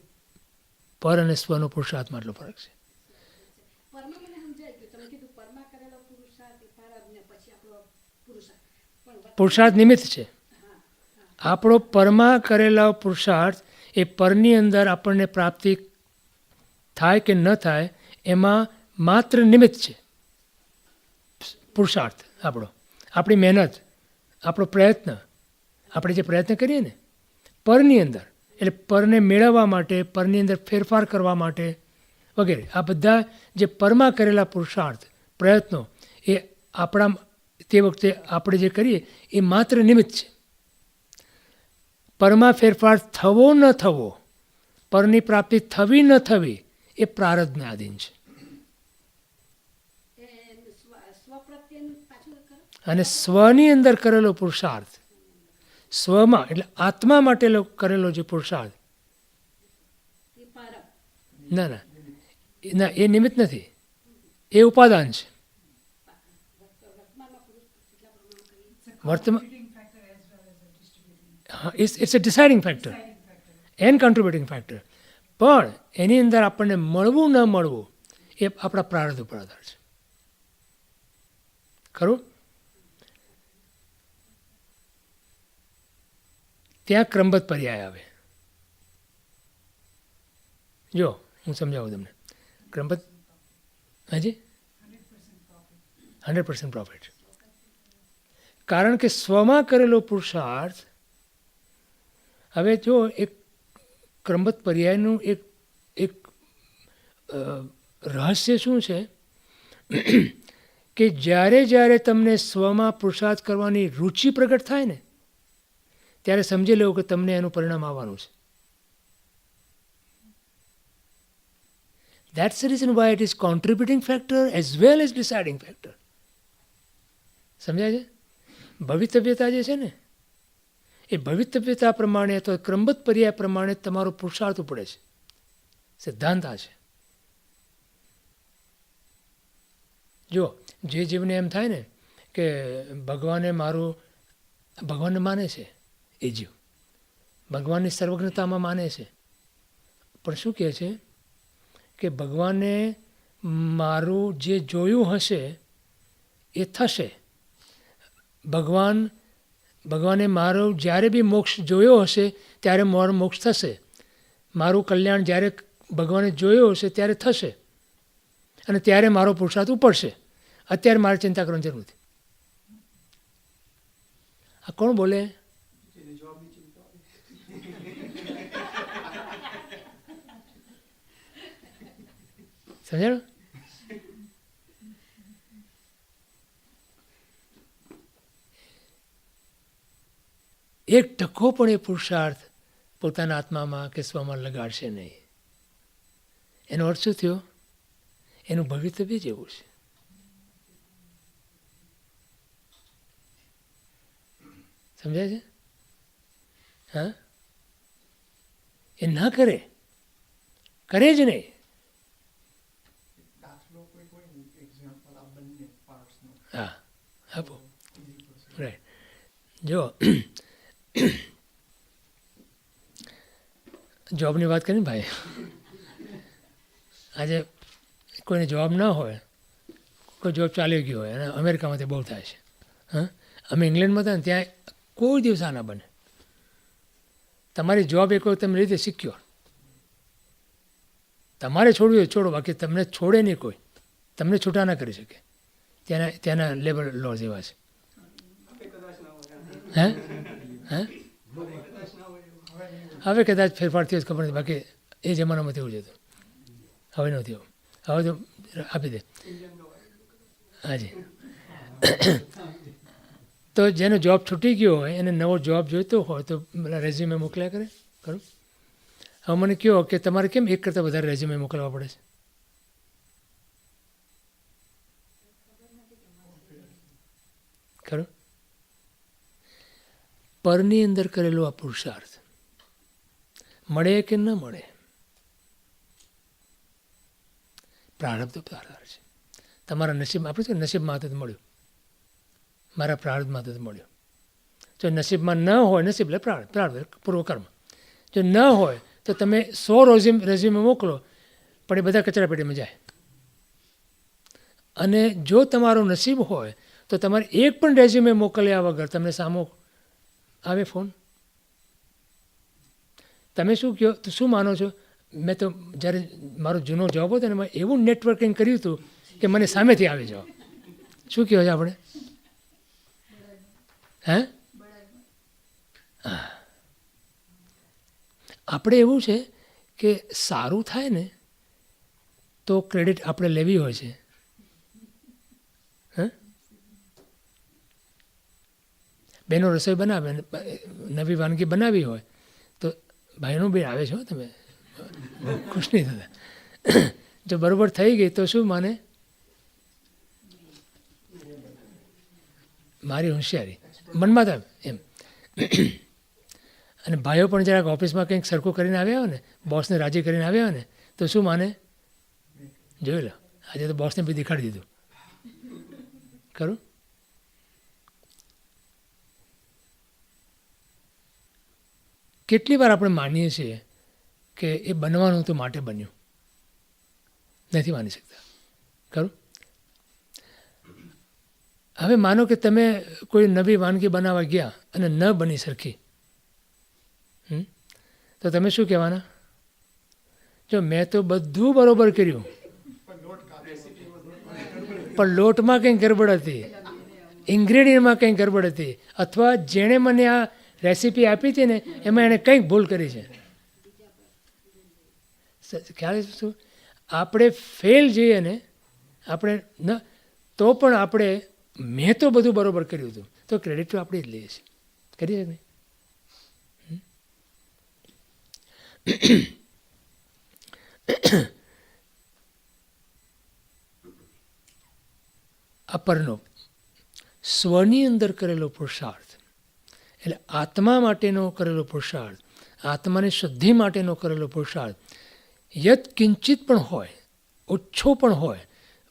પર અને સ્વનો પુરુષાર્થમાં આટલો ફરક છે. પુરુષાર્થ નિમિત્ત છે. આપણો પરમાં કરેલા પુરુષાર્થ એ પરની અંદર આપણને પ્રાપ્તિ થાય કે ન થાય એમાં માત્ર નિમિત્ત છે. પુરુષાર્થ આપણો, આપણી મહેનત, આપણો પ્રયત્ન, આપણે જે પ્રયત્ન કરીએ ને પરની અંદર, એટલે પરને મેળવવા માટે, પરની અંદર ફેરફાર કરવા માટે વગેરે, આ બધા જે પરમાં કરેલા પુરુષાર્થ, પ્રયત્નો, એ આપણા તે વખતે આપણે જે કરીએ એ માત્ર નિમિત્ત છે. પરમાં ફેરફાર થવો ન થવો, પરની પ્રાપ્તિ થવી ન થવી, એ પ્રારબ્ધને આધીન છે. અને સ્વની અંદર કરેલો પુરુષાર્થ, સ્વમાં એટલે આત્મા માટે કરેલો જે પુરુષાર્થ, ના ના ના, એ નિમિત્ત નથી, એ ઉપાદાન છે. વર્તમાન it's a deciding factor and contributing factor. પણ એની અંદર આપણને મળવું ન મળવું એ આપણા પ્રારબ્ધ ઉપર આધાર છે. ખરું? ત્યાં ક્રમબદ્ધ પર્યાય આવે. જો હું સમજાવું તમને. ક્રમબદ્ધ, હાજી, 100% પ્રોફિટ. કારણ કે સ્વમાં કરેલો પુરુષાર્થ, હવે જો એક ક્રમબદ્ધ પર્યાયનું એક રહસ્ય શું છે કે જ્યારે તમને સ્વમાં પુરુષાર્થ કરવાની રુચિ પ્રગટ થાય ને ત્યારે સમજી લેવું કે તમને એનું પરિણામ આવવાનું છે. That's the reason why it is contributing factor as well as deciding factor. સમજાય છે? ભવિતવ્યતા જે છે ને એ ભવિતવ્યતા પ્રમાણે અથવા ક્રમબદ્ધ પર્યાય પ્રમાણે તમારો પુરુષાર્થ પડે છે. સિદ્ધાંત આ છે. જો જે જીવને એમ થાય ને કે ભગવાને માને છે, એ જીવ ભગવાનની સર્વજ્ઞતામાં માને છે, પણ શું કહે છે કે ભગવાને મારું જે જોયું હશે એ થશે. ભગવાને મારો જ્યારે બી મોક્ષ જોયો હશે ત્યારે મારો મોક્ષ થશે. મારું કલ્યાણ જ્યારે ભગવાને જોયું હશે ત્યારે થશે અને ત્યારે મારો પુરુષાર્થ ઉપડશે. અત્યારે મારે ચિંતા કરવાની જરૂર નથી. આ કોણ બોલે? સમજાયું? એક ટકો પણ એ પુરુષાર્થ પોતાના આત્મામાં કે સ્વમાં લગાડશે નહીં. એનો અર્થ શું થયો? એનું ભવિતવ્ય જેવું છે. સમજાય છે? હા, એ ના કરે જ નહીં. હા, આપો. રાઈટ. જો જોબની વાત કરીને ભાઈ, આજે કોઈને જોબ ના હોય, કોઈ જોબ ચાલી ગયો હોય, અને અમેરિકામાં તે બહુ થાય છે. હા, અમે ઇંગ્લેન્ડમાં હતા ને ત્યાં કોઈ દિવસ આ ના બને. તમારી જોબ એક વખત તમે રીતે સિક્યોર. તમારે છોડવું હોય છોડો, બાકી તમને છોડે નહીં કોઈ, તમને છૂટા ના કરી શકે. ત્યાંના લેબર લોઝ એવા છે. હે હે હવે કદાચ ફેરફાર થયો ખબર નથી, બાકી એ જમાનામાં તેવું જ હતું. હવે નથી એવું. હવે તો આપી દે. હાજી. તો જેનો જોબ છૂટી ગયો હોય એને નવો જોબ જોઈતો હોય તો રેઝ્યુમે મોકલ્યા કરે. ખરું? હવે મને કહો કે તમારે કેમ એક કરતાં વધારે રેઝ્યુમે મોકલવા પડે છે? ખરું? પરની અંદર કરેલો આ પુરુષાર્થ મળે કે ન મળે, પ્રારબ્ધ આધાર છે. તમારા નસીબ, આપણે શું નસીબમાં હતું મળ્યું, મારા પ્રારબ્ધમાં હતું મળ્યું. જો નસીબમાં ન હોય, નસીબ એટલે પ્રારબ્ધ પૂર્વકર્મ. જો ન હોય તો તમે 100 રેઝ્યુમે મોકલો, પણ એ બધા કચરા પેટીમાં જાય. અને જો તમારો નસીબ હોય તો તમારે એક પણ રેઝ્યુમે મોકલ્યા વગર તમને સામો આવે ફોન. તમે શું કહો, તો શું માનો છો? મેં તો જ્યારે મારો જૂનો જોબ હતો ને, મેં એવું નેટવર્કિંગ કર્યું હતું કે મને સામેથી આવી જાઓ. શું કહો છો આપણે? હે, આપણે એવું છે કે સારું થાય ને તો ક્રેડિટ આપણે લેવી હોય છે. હા, બેનો રસોઈ બનાવે, નવી વાનગી બનાવી હોય તો ભાઈનું બી આવે છે. તમે ખુશ નહીં થતા. જો બરાબર થઈ ગઈ તો શું માને? મારી હોશિયારી મનમાં થાય એમ. અને ભાઈઓ પણ જરાક ઓફિસમાં કંઈક સરખું કરીને આવ્યા હોય ને, બોસને રાજી કરીને આવ્યા હોય ને, તો શું માને? જોઈ લો, આજે તો બોસને બી દેખાડી દીધું. ખરું? કેટલી વાર આપણે માનીએ છીએ કે એ બનવાનું તો માટે બન્યું, નથી માની શકતા. ખરું? હવે માનો કે તમે કોઈ નવી વાનગી બનાવવા ગયા અને ન બની સરખી, તો તમે શું કહેવાના? જો મેં તો બધું બરોબર કર્યું, પણ લોટમાં કંઈક ગરબડ હતી, ઇન્ગ્રેડિયન્ટમાં કંઈક ગરબડ હતી, અથવા જેણે મને આ રેસીપી આપી હતી ને એમાં એણે કંઈક ભૂલ કરી છે. ખ્યાલ શું? આપણે ફેલ જઈએ ને, આપણે ન તો પણ આપણે મેં તો બધું બરોબર કર્યું હતું, તો ક્રેડિટ તો આપણે જ લઈએ છીએ. કરીએ ને? અપરનો સ્વની અંદર કરેલો પુરુષાર્થ, એટલે આત્મા માટેનો કરેલો પુરુષાર્થ, આત્માની શુદ્ધિ માટેનો કરેલો પુરુષાર્થ યત કિંચિત પણ હોય, ઓછો પણ હોય,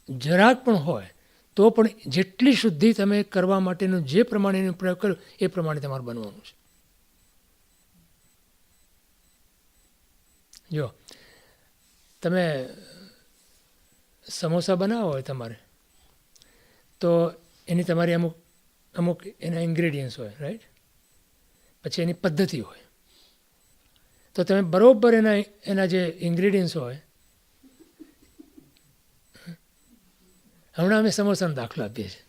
જરાક પણ હોય, તો પણ જેટલી શુદ્ધિ તમે કરવા માટેનો જે પ્રમાણેનો પ્રયોગ કર્યો એ પ્રમાણે તમારે બનવાનું છે. જો તમે સમોસા બનાવો હોય તમારે, તો એની તમારી અમુક એના ઇન્ગ્રેડિયન્ટ્સ હોય, રાઈટ? પછી એની પદ્ધતિ હોય. તો તમે બરાબર એના જે ઇન્ગ્રેડિયન્ટ્સ હોય, હમણાં અમે સમોસાનો દાખલો આપીએ છીએ,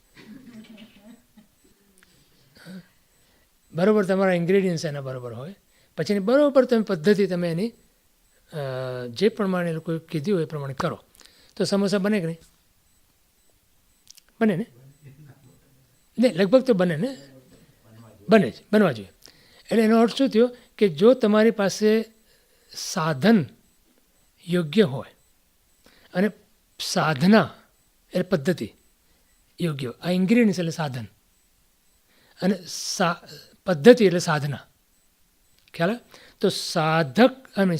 બરાબર તમારા ઇન્ગ્રેડિયન્ટ્સ એના બરાબર હોય, પછી એની બરાબર તમે પદ્ધતિ તમે એની જે પ્રમાણે લોકોએ કીધું હોય એ પ્રમાણે કરો, તો સમોસા બને કે નહીં? બને ને? નહીં, લગભગ તો બને ને? બને જ, બનવા જોઈએ. એટલે એનો અર્થ શું થયો કે જો તમારી પાસે સાધન યોગ્ય હોય અને સાધના એટલે પદ્ધતિ યોગ્ય, આ ઇન્ગ્રીડિયન્ટ્સ એટલે સાધન અને પદ્ધતિ એટલે સાધના, ખ્યાલ? તો સાધક અને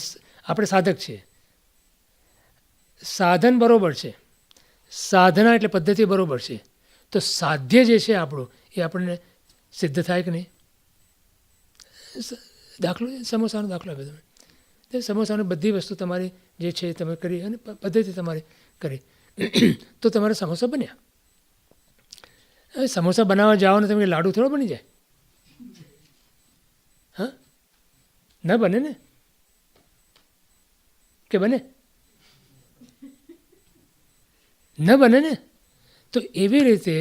આપણે સાધક છીએ, સાધન બરાબર છે, સાધના એટલે પદ્ધતિ બરાબર છે, તો સાધ્ય જે છે આપણું એ આપણને સિદ્ધ થાય કે નહીં? દાખલો સમોસાનો દાખલો આપ્યો તમે, તે સમોસાની બધી વસ્તુ તમારી જે છે તમે કરી અને પદ્ધતિ તમારી કરી તો તમારા સમોસા બન્યા. હવે સમોસા બનાવવા જાઓ ને તમે લાડુ થોડો બની જાય? હા, ન બને ને? કે બને? ન બને ને? તો એવી રીતે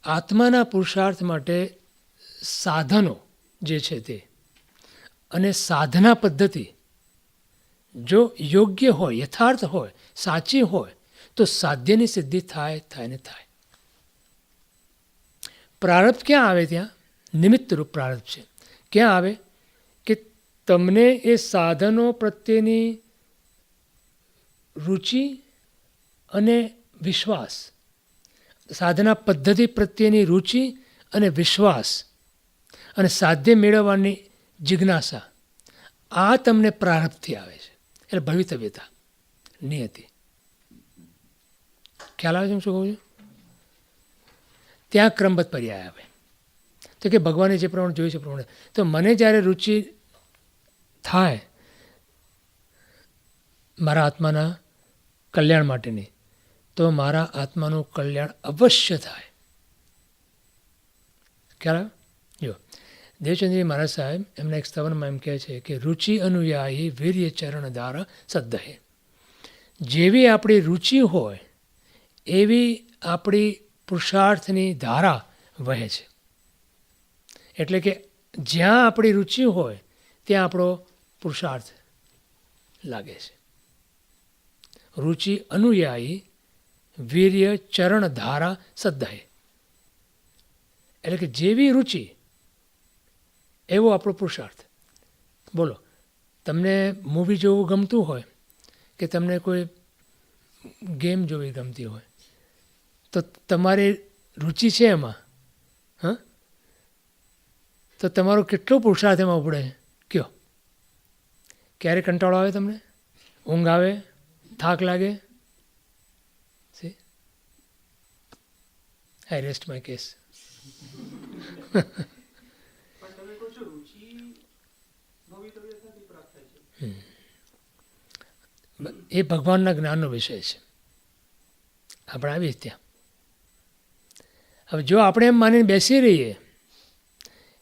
આત્માના પુરુષાર્થ માટે સાધનો જે છે તે અને સાધના પદ્ધતિ જો યોગ્ય હોય, યથાર્થ હોય, સાચી હોય, તો સાધ્યની સિદ્ધિ થાય ને થાય. પ્રારબ્ધ ક્યાં આવે? ત્યાં નિમિત્તરૂપ પ્રારબ્ધ છે. ક્યાં આવે? કે તમને એ સાધનો પ્રત્યેની રુચિ અને વિશ્વાસ, સાધના પદ્ધતિ પ્રત્યેની રુચિ અને વિશ્વાસ અને સાધ્ય મેળવવાની જિજ્ઞાસા, આ તમને પ્રારબ્ધથી આવે છે. એટલે ભવિતવ્યતા, નિયતિ. ખ્યાલ આવે છે હું શું કહું છું? ત્યાં ક્રમબદ્ધ પર્યાય આવે. તો કે ભગવાને જે પ્રમાણે જોયું છે પ્રમાણે, તો મને જ્યારે રુચિ થાય મારા આત્માના કલ્યાણ માટેની, તો મારા આત્માનું કલ્યાણ અવશ્ય થાય. ખ્યાલ આવે? જો દેવચંદ્રજી મહારાજ સાહેબ એમના એક સ્તવનમાં એમ કહે છે કે રુચિ અનુયાયી વીર્ય ચરણ ધારા સદ્દહે. જેવી આપણી રુચિ હોય એવી આપણી પુરુષાર્થની ધારા વહે છે. એટલે કે જ્યાં આપણી રુચિ હોય ત્યાં આપણો પુરુષાર્થ લાગે છે. રુચિ અનુયાયી વીર્ય ચરણ ધારા સદ્દહે. એટલે કે જેવી રુચિ એવો આપણો પુરુષાર્થ. બોલો, તમને મૂવી જોવું ગમતું હોય કે તમને કોઈ ગેમ જોવી ગમતી હોય, તો તમારી રુચિ છે એમાં, હા, તો તમારો કેટલો પુરુષાર્થ એમાં ઉપડે કયો? ક્યારે કંટાળો આવે તમને? ઊંઘ આવે? થાક લાગે? આઈ રેસ્ટ માય કેસ. એ ભગવાનના જ્ઞાનનો વિષય છે. આપણે આવીએ ત્યાં. હવે જો આપણે એમ માનીને બેસી રહીએ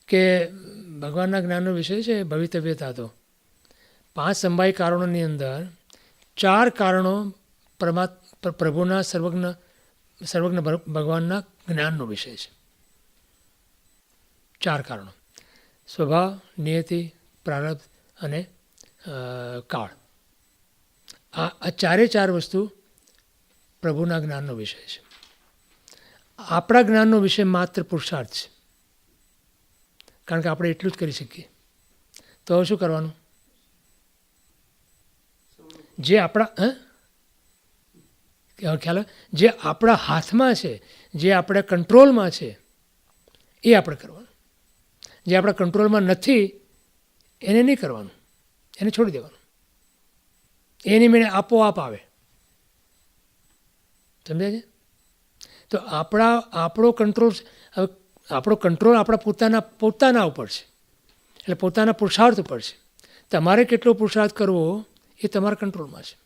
કે ભગવાનના જ્ઞાનનો વિષય છે ભવિતવ્યતા, તો 5 સંભાવી કારણોની અંદર 4 કારણો પ્રભુના સર્વજ્ઞ ભગવાનના જ્ઞાનનો વિષય છે. 4 કારણો: સ્વભાવ, નિયતિ, પ્રારબ્ધ અને કાળ. આ 4 વસ્તુ પ્રભુના જ્ઞાનનો વિષય છે. આપણા જ્ઞાનનો વિષય માત્ર પુરુષાર્થ છે, કારણ કે આપણે એટલું જ કરી શકીએ. તો હવે શું કરવાનું? જે આપણા ખ્યાલ આવે? જે આપણા હાથમાં છે, જે આપણા કંટ્રોલમાં છે એ આપણે કરવાનું. જે આપણા કંટ્રોલમાં નથી એને નહીં કરવાનું, એને છોડી દેવાનું. એની મેળે આપોઆપ આવે. સમજ્યા છે? તો આપણો કંટ્રોલ, હવે આપણો કંટ્રોલ આપણા પોતાના ઉપર છે, એટલે પોતાના પુરુષાર્થ ઉપર છે. તમારે કેટલો પુરુષાર્થ કરવો એ તમારા કંટ્રોલમાં છે.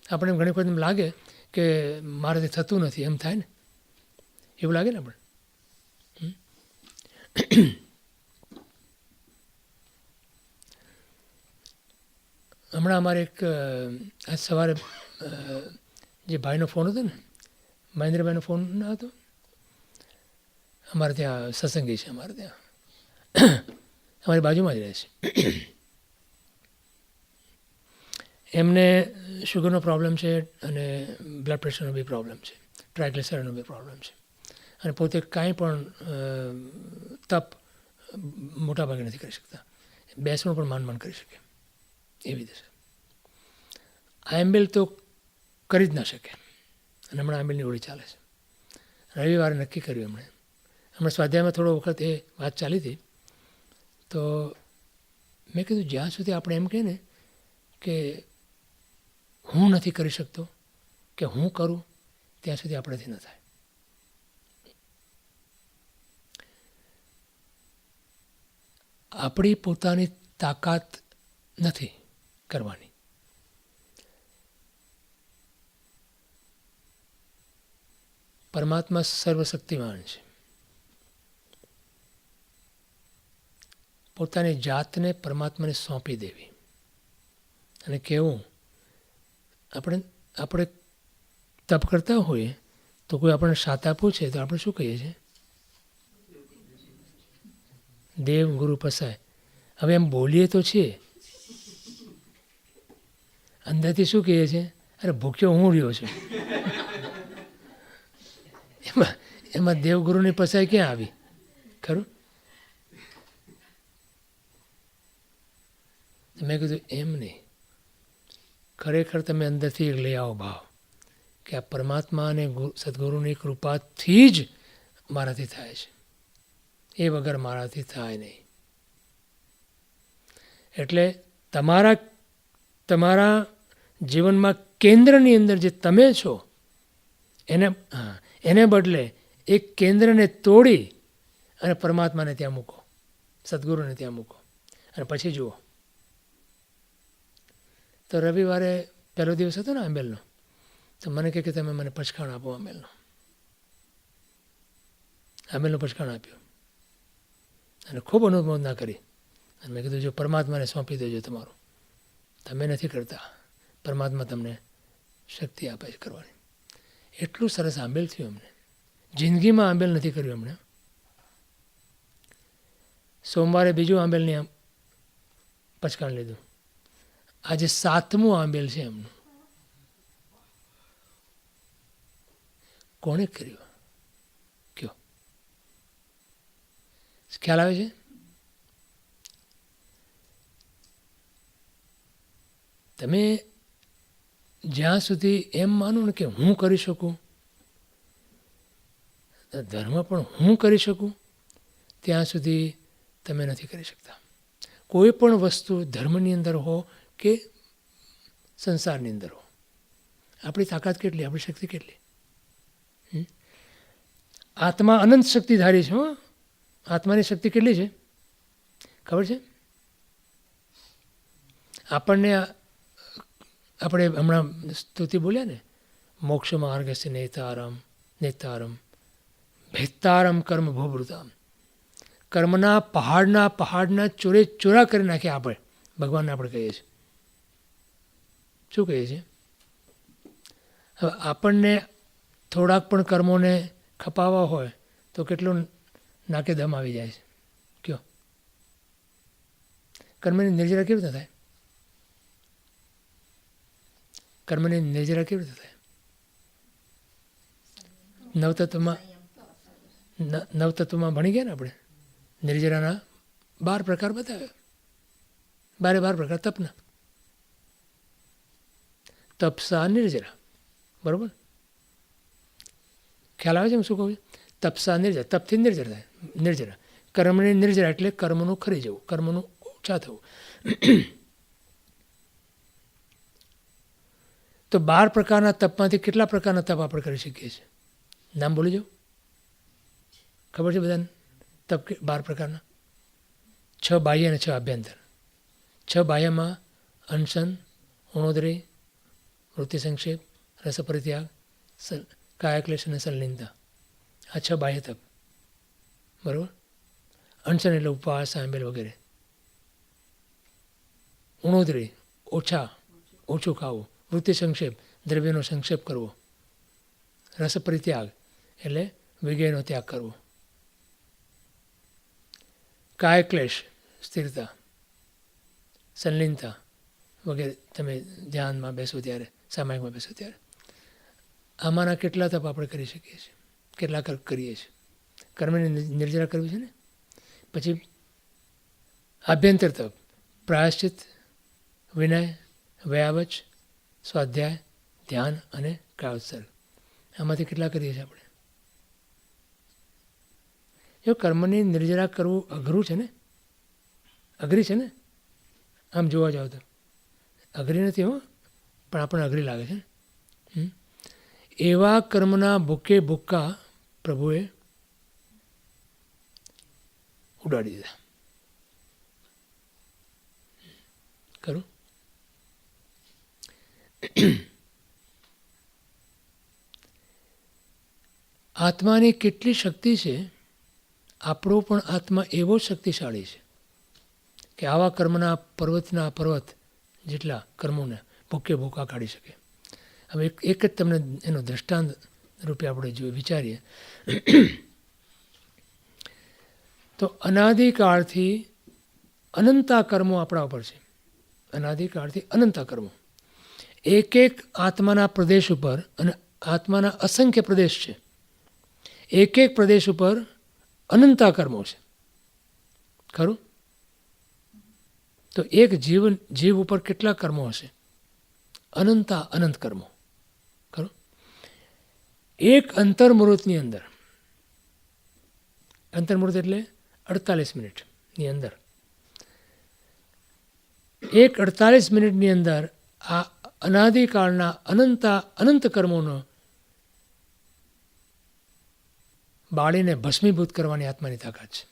આપણે ઘણી વખત એમ લાગે કે મારાથી થતું નથી, એમ થાય ને, એવું લાગે ને આપણે. હમણાં અમારે એક આજ સવારે જે ભાઈનો ફોન હતો ને, મહેન્દ્રભાઈનો ફોન ન હતો, અમારે ત્યાં સત્સંગી છે, અમારે ત્યાં અમારી બાજુમાં જ રહે છે. એમને શુગરનો પ્રોબ્લેમ છે અને બ્લડ પ્રેશરનો બી પ્રોબ્લેમ છે, ટ્રાયગ્લિસરાઇડનો બી પ્રોબ્લેમ છે, અને પોતે કાંઈ પણ તપ મોટાભાગે નથી કરી શકતા. બેસણું પણ માન કરી શકે એવી રીતે. આયંબેલ તો કરી જ ના શકે, અને હમણાં આયંબેલની હોળી ચાલે છે. રવિવારે નક્કી કર્યું એમણે. હમણાં સ્વાધ્યાયમાં થોડો વખત એ વાત ચાલી હતી, તો મેં કીધું જ્યાં સુધી આપણે એમ કહીએ ને કે હું નથી કરી શકતો કે હું કરું, ત્યાં સુધી આપણાથી ન થાય. આપણી પોતાની તાકાત નથી કરવાની. પરમાત્મા સર્વશક્તિમાન છે. પોતાની જાતને પરમાત્માને સોંપી દેવી અને કહેવું. આપણે તપ કરતા હોઈએ તો કોઈ આપણને શાતા પૂછે તો આપણે શું કહીએ છીએ? દેવ ગુરુ પસાય. હવે એમ બોલીએ તો છીએ, અંદરથી શું કહીએ છીએ? અરે ભૂખ્યો હું રહ્યો છું. એમાં દેવગુરુની પસાઈ ક્યાં આવી? ખરું? મેં કીધું એમ નહીં, ખરેખર તમે અંદરથી લઈ આવો ભાવ કે આ પરમાત્મા અને સદગુરુની કૃપાથી જ મારાથી થાય છે, એ વગર મારાથી થાય નહીં. એટલે તમારા જીવનમાં કેન્દ્રની અંદર જે તમે છો એને બદલે એક કેન્દ્રને તોડી અને પરમાત્માને ત્યાં મૂકો, સદગુરુને ત્યાં મૂકો, અને પછી જુઓ. તો રવિવારે પહેલો દિવસ હતો ને આંબેલનો, તો મને કહે કે તમે મને પચખાણ આપો આંબેલનો પચખાણ આપ્યો અને ખૂબ અનુમોદના કરી. અને મેં કીધું જો પરમાત્માને સોંપી દેજો તમારું, તમે નથી કરતા, પરમાત્મા તમને શક્તિ આપે છે કરવાની. એટલું સરસ આંબેલ થયું અમને. જિંદગીમાં આંબેલ નથી કર્યું એમણે. સોમવારે બીજું આંબેલની પચખાણ લીધું. આજે 7મું આંબેલ છે એમનું. કોણે કર્યું? કયો ખ્યાલ આવે છે? તમે જ્યાં સુધી એમ માનો ને કે હું કરી શકું, ધર્મ પણ હું કરી શકું, ત્યાં સુધી તમે નથી કરી શકતા. કોઈ પણ વસ્તુ ધર્મની અંદર હો કે સંસારની અંદર હો, આપણી તાકાત કેટલી, આપણી શક્તિ કેટલી? આત્મા અનંત શક્તિધારી છે. આત્માની શક્તિ કેટલી છે ખબર છે? આપણે હમણાં સ્તુતિ બોલ્યા ને, મોક્ષ માર્ગસ્ય નેતારમ ભેતારમ કર્મ ભૂભૃતામ. કર્મના પહાડના ચોરા કરી નાખ્યા આપણે, ભગવાનને આપણે કહીએ છીએ. શું કહીએ છીએ? હવે આપણને થોડાક પણ કર્મોને ખપાવવા હોય તો કેટલું નાકે દમ આવી જાય છે. કયો કર્મની નિર્જરા કેવી રીતે થાય? કર્મની નિર્જરા કેવી રીતે થાય? નવતત્વમાં ભણી ગયા ને આપણે, નિર્જરાના 12 પ્રકાર બતાવ્યા. 12 પ્રકાર તપના. તપસા નિર્જરા. બરાબર? ખ્યાલ આવે છે હું શું કહું છું? તપસા નિર્જરા, તપથી નિર્જરા થાય, નિર્જરા. કર્મની નિર્જરા એટલે કર્મનું ખરી જવું, કર્મનું ઓછા થવું. તો 12 પ્રકારના તપમાંથી કેટલા પ્રકારના તપ આપણે કરી શકીએ છીએ? નામ બોલી જાઓ. ખબર છે બધાને? તપ 12 પ્રકારના, 6 બાહ્ય અને 6 આભ્યંતર. 6 બાહ્યમાં અનશન, ઉણોદરી, વૃત્તિ સંક્ષેપ, રસ પરિત્યાગ, કાયક્લેશ અને સંલિનતા. આ 6 બાહ્ય તપ. બરાબર? અનશન એટલે ઉપવાસ, સાંભેલ વગેરે. ઉણોદરી ઓછું ખાવું. વૃત્તિ સંક્ષેપ, દ્રવ્યનો સંક્ષેપ કરવો. રસ પરિત્યાગ એટલે વિજયનો ત્યાગ કરવો. કાય ક્લેશ, સ્થિરતા, સંલિનતા વગેરે. તમે ધ્યાનમાં બેસો ત્યારે, સામાયિકમાં બેસો ત્યારે. આમાંના કેટલા તપ આપણે કરી શકીએ છીએ? કેટલા કરીએ છીએ? કર્મની નિર્જરા કરવી છે ને. પછી આભ્યંતર તપ, પ્રાયશ્ચિત, વિનય, વ્યાવચ, સ્વાધ્યાય, ધ્યાન અને કાયોત્સર્ગ. આમાંથી કેટલા કરીએ છીએ આપણે? જો કર્મની નિર્જરા કરવું અઘરું છે ને, અઘરી છે ને. આમ જોવા જાવ તો અઘરી નથી હો, પણ આપણને અઘરી લાગે છે. એવા કર્મના ભૂકે ભૂક્કા પ્રભુએ ઉડાડી દીધા. ખરું? આત્માની કેટલી શક્તિ છે. આપણો પણ આત્મા એવો શક્તિશાળી છે કે આવા કર્મના પર્વતના પર્વત જેટલા કર્મોને ભૂકે ભૂકા કાઢી શકે. હવે એક જ તમને એનો દ્રષ્ટાંત રૂપે આપણે જો વિચારીએ તો અનાદિકાળથી અનંતા કર્મો આપણા ઉપર છે. અનાદિકાળથી અનંતા કર્મો એક એક આત્માના પ્રદેશ ઉપર, અને આત્માના અસંખ્ય પ્રદેશ છે. એક એક પ્રદેશ ઉપર અનંતા કર્મો છે. ખરું? તો એક જીવ ઉપર કેટલા કર્મો હશે? અનંતા અનંત કર્મો. ખરું? એક અંતર્મુહૂર્તની અંદર, અંતર્મુહૂર્ત એટલે 48 મિનિટની અંદર, એક 48 મિનિટની અંદર આ અનાદિકાળના અનંત કર્મોનો બાળીને ભસ્મીભૂત કરવાની આત્માની તાકાત છે.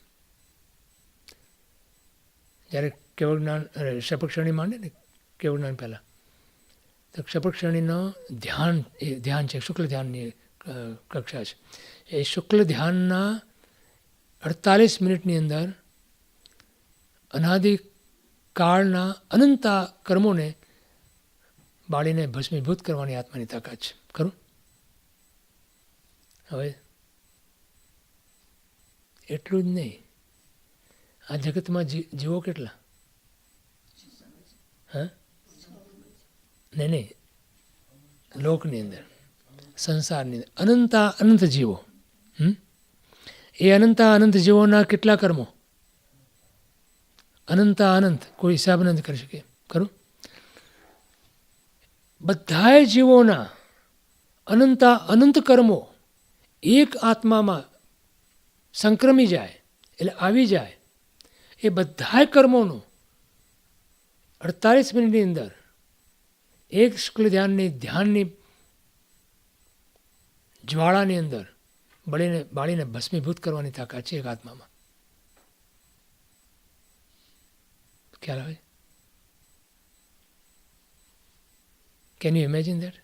જ્યારે કેવળ જ્ઞાન શપક્ષણી માંડે ને, કેવળ જ્ઞાન પહેલાં તો શપક્ષણીનો ધ્યાન છે, શુક્લ ધ્યાનની કક્ષા છે. એ શુક્લ ધ્યાનના 48 મિનિટની અંદર અનાદિકાળના અનંતા કર્મોને બાળીને ભસ્મીભૂત કરવાની આત્માની તાકાત છે. ખરું? હવે એટલું જ નહીં, આ જગતમાં જીવો કેટલા? હા, નહીં, લોકની અંદર, સંસારની અંદર અનંત જીવો. એ અનંત જીવોના કેટલા કર્મો? અનંત, કોઈ હિસાબ નથી કરી શકે. ખરું? બધાય જીવોના અનંત કર્મો એક આત્મામાં સંક્રમી જાય, એટલે આવી જાય. એ બધા કર્મોનું 48 મિનિટની અંદર એક શુક્લ ધ્યાનની જ્વાળાની અંદર બાળીને ભસ્મીભૂત કરવાની તાકાત છે એક આત્મામાં. ખ્યાલ આવે? Can you imagine that?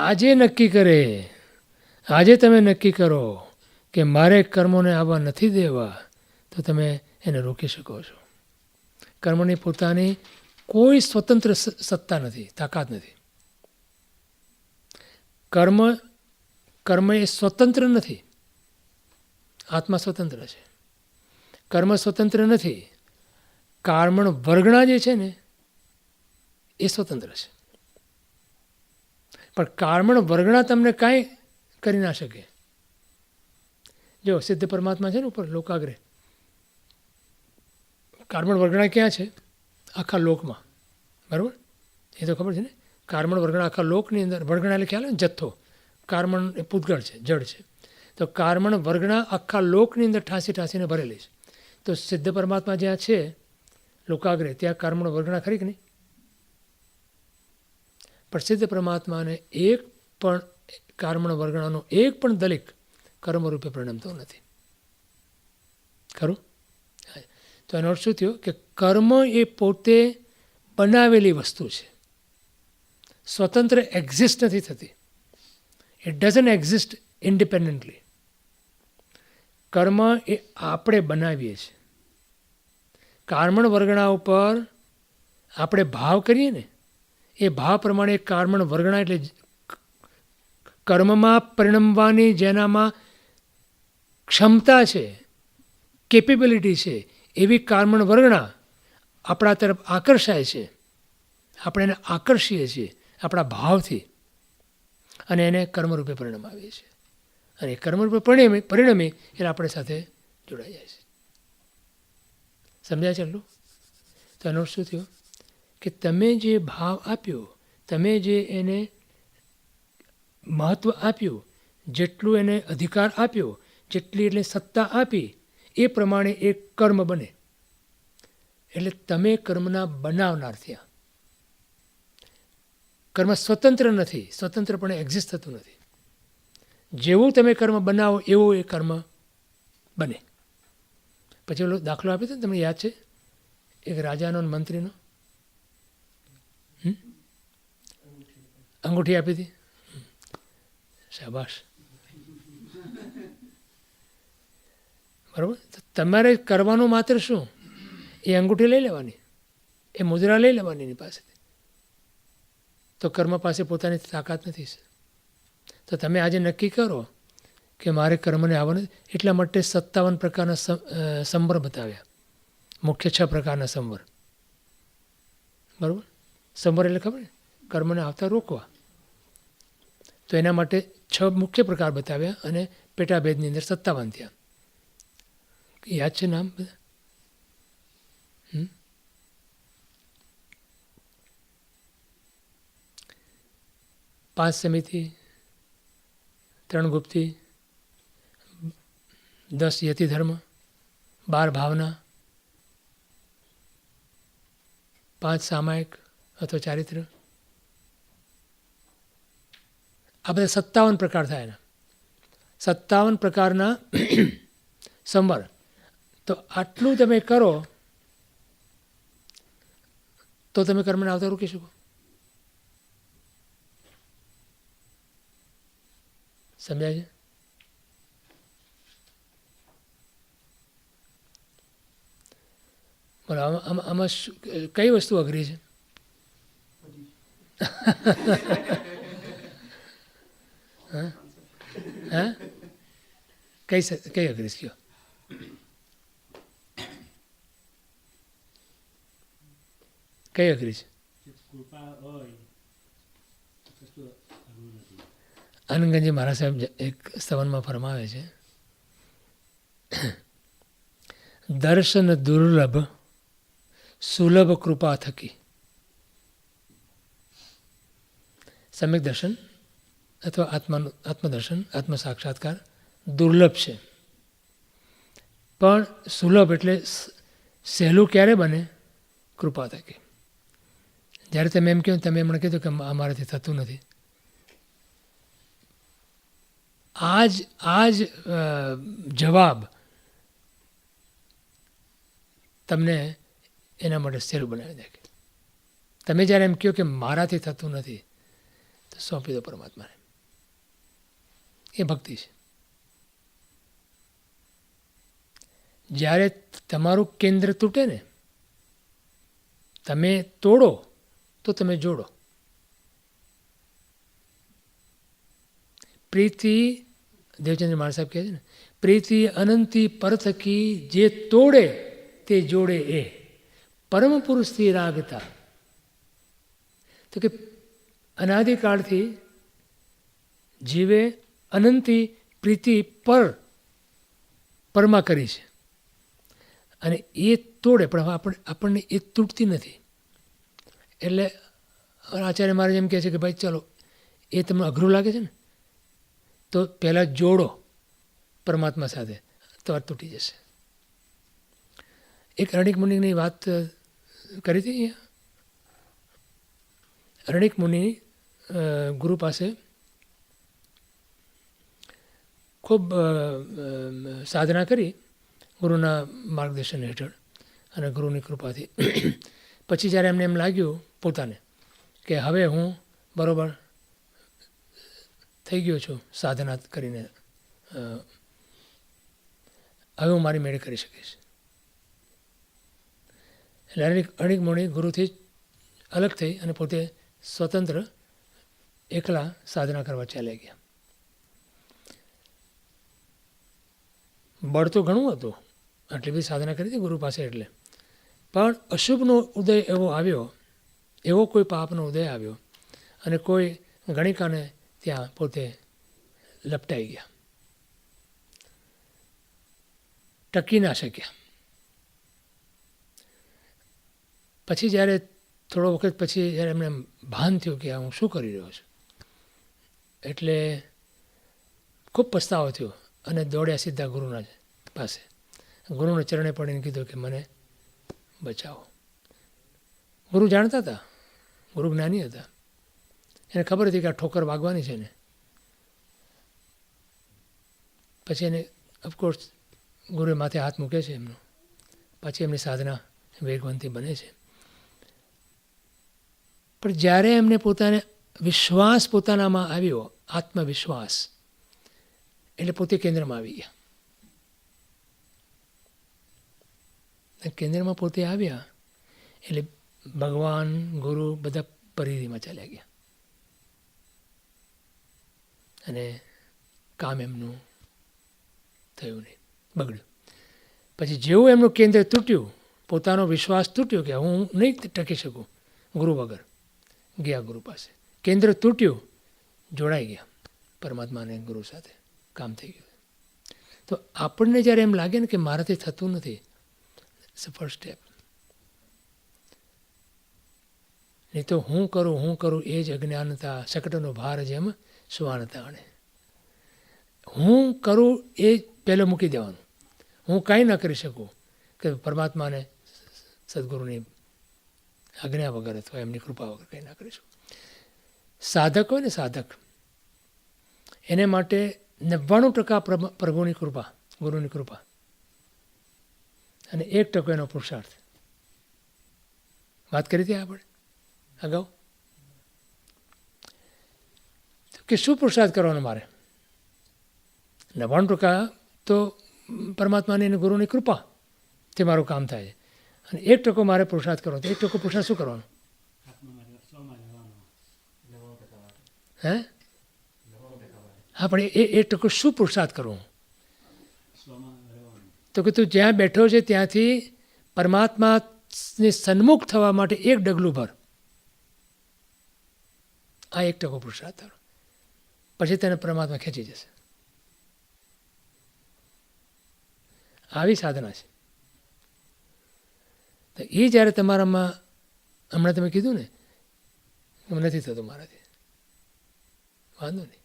આજે નક્કી કરે, આજે તમે નક્કી કરો કે મારે કર્મોને આવવા નથી દેવા, તો તમે એને રોકી શકો છો. કર્મની પોતાની કોઈ સ્વતંત્ર સત્તા નથી, તાકાત નથી. કર્મ એ સ્વતંત્ર નથી, આત્મા સ્વતંત્ર છે. કર્મ સ્વતંત્ર નથી. કર્મણ વર્ગણા જે છે ને એ સ્વતંત્ર છે. પણ કર્મણ વર્ગણા તમને કાંઈ કરી ના શકે. જો સિદ્ધ પરમાત્મા છે ને ઉપર લોકાગ્રે, કર્મણ વર્ગણા ક્યાં છે? આખા લોકમાં. બરાબર? એ તો ખબર છે ને. કર્મણ વર્ગણા આખા લોકની અંદર, વર્ગણા એટલે ખ્યાલ ને જથ્થો, કર્મણ એ પૂતગળ છે, જડ છે. તો કર્મણ વર્ગણા આખા લોકની અંદર ઠાંસી ઠાંસીને ભરેલી છે. તો સિદ્ધ પરમાત્મા જ્યાં છે લોકાગ્રે, ત્યાં કર્મણ વર્ગણા ખરી કે નહીં? પણ સિદ્ધ પરમાત્માને એક પણ કર્મણ વર્ગણાનો એક પણ દલિક કર્મરૂપે પરિણમતો નથી. ખરું? તો એનો અર્થ શું થયો કે કર્મ એ પોતે બનાવેલી વસ્તુ છે, સ્વતંત્ર એક્ઝિસ્ટ નથી થતી. It doesn't exist independently. કર્મ એ આપણે બનાવીએ છીએ. કર્મણ વર્ગણા ઉપર આપણે ભાવ કરીએ ને, એ ભાવ પ્રમાણે કર્મણ વર્ગણા એટલે કર્મમાં પરિણમવાની જેનામાં ક્ષમતા છે, કેપેબિલિટી છે, એવી કર્મણ વર્ગણા આપણા તરફ આકર્ષાય છે. આપણે એને આકર્ષીએ છીએ આપણા ભાવથી અને એને કર્મરૂપે પરિણામ આવીએ છીએ. અને કર્મરૂપે પરિણમે એટલે આપણે સાથે જોડાઈ જાય છે. સમજાય છે એટલું? તો એનો શું થયો કે તમે જે ભાવ આપ્યો, તમે જે એને મહત્ત્વ આપ્યું, જેટલું એને અધિકાર આપ્યો, જેટલી એટલે સત્તા આપી, એ પ્રમાણે એ કર્મ બને. એટલે તમે કર્મના બનાવનાર થયા. કર્મ સ્વતંત્ર નથી, સ્વતંત્રપણે એક્ઝિસ્ટ થતું નથી. જેવું તમે કર્મ બનાવો એવું એ કર્મ બને. પછી ઓલો દાખલો આપ્યો હતો ને, તમને યાદ છે? એક રાજાનો મંત્રીનો અંગૂઠી આપી હતી. શાબાશ. બરાબર? તો તમારે કરવાનું માત્ર શું? એ અંગૂઠી લઈ લેવાની, એ મુદ્રા લઈ લેવાની એની પાસેથી. તો કર્મ પાસે પોતાની તાકાત નથી. તો તમે આજે નક્કી કરો કે મારે કર્મને આવવાનું, એટલા માટે 57 પ્રકારના સંવર બતાવ્યા. મુખ્ય 6 પ્રકારના સંવર. બરાબર? સંવર એટલે ખબર ને, કર્મને આવતા રોકવા. તો એના માટે 6 મુખ્ય પ્રકાર બતાવ્યા અને પેટાભેદની અંદર 57 થયા. યાદ છે નામ બધા? 5 સમિતિ, 3 ગુપ્તિ, 10 યતિ ધર્મ, 12 ભાવના, 5 સામાયિક અથવા ચારિત્ર. આ બધા 57 પ્રકાર થાય એના. 57 પ્રકારના સંવર. તો આટલું તમે કરો તો તમે કર્મને આવતા રોકી શકો. સમજાય છે? બોલો, આમાં કઈ વસ્તુ અઘરી છે? હા, કઈ અઘરી છે? કયો કઈ અઘરી છે? આનંદગંજી મહારાજ સાહેબ એક સ્તવનમાં ફરમાવે છે, દર્શન દુર્લભ સુલભ કૃપા થકી. સમ્યક દર્શન અથવા આત્મદર્શન, આત્મ સાક્ષાત્કાર દુર્લભ છે, પણ સુલભ એટલે સહેલું ક્યારે બને? કૃપા થકી. જ્યારે તમે એમ કહો, તમે એમણે કીધું કે અમારાથી થતું નથી, આ જ જવાબ તમને એના માટે સહેલું બનાવી દે. તમે જ્યારે એમ કહો કે મારાથી થતું નથી, તો સોંપી દો પરમાત્માને. એ ભક્તિ છે. જ્યારે તમારું કેન્દ્ર તૂટે ને, તમે તોડો તો તમે જોડો. પ્રીતિ દેવચંદ્ર મહારાજ સાહેબ કહે છે ને, પ્રીતિ અનંતી પર થકી જે તોડે તે જોડે એ પરમ પુરુષથી રાગતા. તો કે અનાદિકાળથી જીવે અનંતી પ્રીતિ પરમાં કરી છે, અને એ તોડે, પણ હવે આપણને એ તૂટતી નથી. એટલે આચાર્ય મહારાજ એમ કહે છે કે ભાઈ ચલો, એ તમને અઘરું લાગે છે ને, તો પહેલાં જોડો પરમાત્મા સાથે, તો આ તૂટી જશે. એક અરણિક મુનિની વાત કરી હતી અહીંયા. અરણિક મુનિ ગુરુ પાસે ખૂબ સાધના કરી ગુરુના માર્ગદર્શન હેઠળ અને ગુરુની કૃપાથી. પછી જ્યારે એમને એમ લાગ્યું પોતાને કે હવે હું બરાબર થઈ ગયો છું સાધના કરીને, હવે હું મારી મેળે કરી શકીશ. એટલે અરણિક મુનિ ગુરુથી અલગ થઈ અને પોતે સ્વતંત્ર એકલા સાધના કરવા ચાલ્યા ગયા. બળ તો ઘણું હતું, આટલી બધી સાધના કરી હતી ગુરુ પાસે, એટલે પણ અશુભનો ઉદય એવો આવ્યો, એવો કોઈ પાપનો ઉદય આવ્યો, અને કોઈ ગણિકાને ત્યાં પોતે લપટાઈ ગયા, ટકી ના શક્યા. પછી જ્યારે થોડો વખત પછી જ્યારે એમને ભાન થયું કે હું શું કરી રહ્યો છું, એટલે ખૂબ પસ્તાવો થયો અને દોડ્યા સીધા ગુરુના પાસે. ગુરુના ચરણે પડીને કીધું કે મને બચાવો. ગુરુ જાણતા હતા, ગુરુ જ્ઞાની હતા, એને ખબર હતી કે આ ઠોકર વાગવાની છે ને. પછી એને ઓફકોર્સ ગુરુએ માથે હાથ મૂકે છે એમનો, પછી એમની સાધના વેગવંતી બને છે. પણ જ્યારે એમને પોતાને વિશ્વાસ પોતાનામાં આવ્યો, આત્મવિશ્વાસ, એટલે પોતે કેન્દ્રમાં આવી ગયા. કેન્દ્રમાં પોતે આવ્યા એટલે ભગવાન ગુરુ બધા પરિધિમાં ચાલ્યા ગયા, અને કામ એમનું થયું નહીં, બગડ્યું. પછી જેવું એમનું કેન્દ્ર તૂટ્યું, પોતાનો વિશ્વાસ તૂટ્યો કે હું નહીં ટકી શકું ગુરુ વગર, ગયા ગુરુ પાસે. કેન્દ્ર તૂટ્યું, જોડાઈ ગયા પરમાત્માને ગુરુ સાથે, કામ થઈ ગયું. તો આપણને જ્યારે એમ લાગે ને કે મારાથી થતું નથી, ઇટ્સ ધ ફર્સ્ટ સ્ટેપ. નહીં તો હું કરું એ જ અજ્ઞાનતા, શકટનો ભાર જેમ સુવાનતા આણે. હું કરું એ પહેલાં મૂકી દેવાનું. હું કાંઈ ન કરી શકું કે પરમાત્માને સદગુરુની આજ્ઞા વગર અથવા એમની કૃપા વગર કંઈ ના કરી શકું. સાધક હોય ને, સાધક, એને માટે 99% પ્રભુની કૃપા, ગુરુની કૃપા, અને 1% એનો પુરુષાર્થ. વાત કરી હતી આપણે અગાઉ કે શું પુરુષાર્થ કરવાનો મારે. 99% તો પરમાત્માની અને ગુરુની કૃપા તે મારું કામ થાય છે, અને 1% મારે પુરુષાર્થ કરવાનો. તો 1% પુરુષાર્થ શું કરવાનો? હે? હા, પણ એ 1% શું પુરુષાર્થ કરવો? તો કે તું જ્યાં બેઠો છે ત્યાંથી પરમાત્માની સન્મુખ થવા માટે 1 ડગલું ભર. આ 1% પુરુષાર્થ કરો, પછી તેને પરમાત્મા ખેંચી જશે. આવી સાધના છે. તો એ જ્યારે તમારામાં, હમણાં તમે કીધું ને નથી થતું મારાથી, વાંધો નહીં.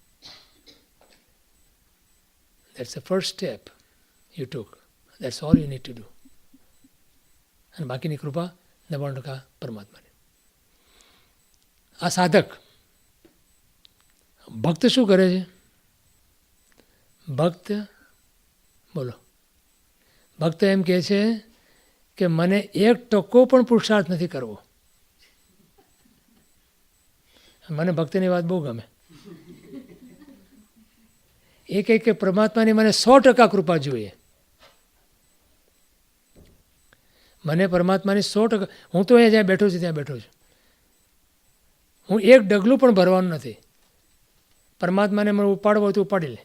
That's the first step you took. That's all you need to do. અને બાકીની કૃપા 99% પરમાત્માની. આ સાધક. ભક્ત શું કરે છે? ભક્ત, બોલો, ભક્ત એમ કહે છે કે મને 1% પણ પુરુષાર્થ નથી કરવો. મને ભક્તની વાત બહુ ગમે. એ કહે કે પરમાત્માની મને 100% કૃપા જોઈએ. મને પરમાત્માની 100%. હું તો અહીંયા જ્યાં બેઠો છું ત્યાં બેઠો છું. હું 1 ડગલું પણ ભરવાનું નથી. પરમાત્માને મને ઉપાડવો હોય તો ઉપાડી લે.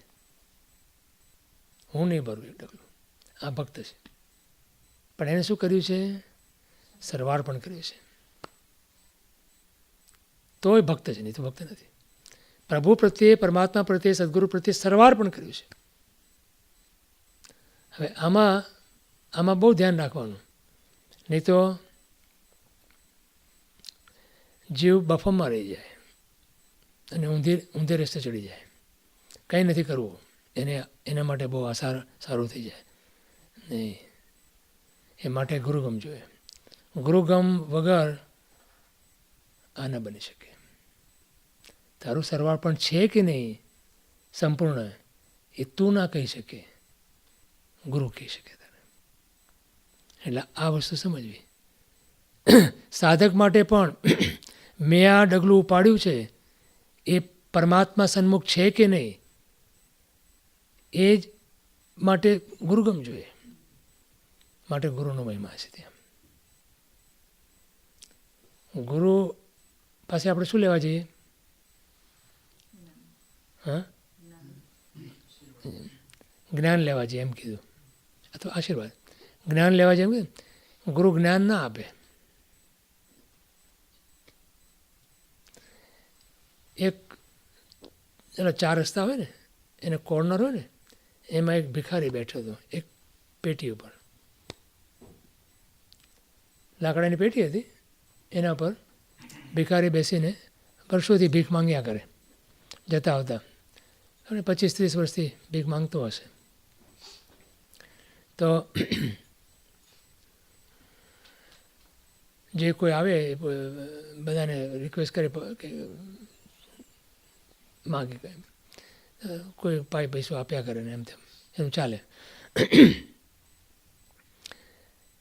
હું નહીં ભરું એક ડગલું. આ ભક્ત છે, પણ એને શું કર્યું છે? સરવાળ પણ કર્યું છે. તોય ભક્ત છે, નહીં તો ભક્ત નથી. પ્રભુ પ્રત્યે, પરમાત્મા પ્રત્યે, સદગુરુ પ્રત્યે સરવાળ પણ કર્યું છે. હવે આમાં બહુ ધ્યાન રાખવાનું, નહીં તો જીવ બફમમાં રહી જાય અને ઊંધે રસ્તે ચડી જાય. કંઈ નથી કરવું એના માટે બહુ સારું થઈ જાય નહીં. એ માટે ગુરુગમ જોઈએ. ગુરુગમ વગર આ ન બની શકે. તારું સરવાળ પણ છે કે નહીં સંપૂર્ણ, એ તું ના કહી શકે, ગુરુ કહી શકે તારે. એટલે આ વસ્તુ સમજવી. સાધક માટે પણ મેં આ ડગલું ઉપાડ્યું છે એ પરમાત્મા સન્મુખ છે કે નહીં, એ જ માટે ગુરુગમ જોઈએ. માટે ગુરુનો મહિમા છે ત્યાં. ગુરુ પાસે આપણે શું લેવા જઈએ? હા, જ્ઞાન લેવા જઈએ એમ કીધું, અથવા આશીર્વાદ. જ્ઞાન લેવા જઈએ એમ કીધું. ગુરુ જ્ઞાન ના આપે. એક એના 4 રસ્તા હોય ને, એને કોર્નર હોય ને, એમાં એક ભિખારી બેઠો હતો એક પેટી ઉપર. લાકડાની પેટી હતી, એના પર ભિખારી બેસીને વર્ષોથી ભીખ માંગ્યા કરે જતા આવતા, અને 25-30 વર્ષથી ભીખ માંગતો હશે. તો જે કોઈ આવે બધાને રિક્વેસ્ટ કરે કે માગે, કોઈ પૈસો આપ્યા કરે ને એમ તેમ એનું ચાલે.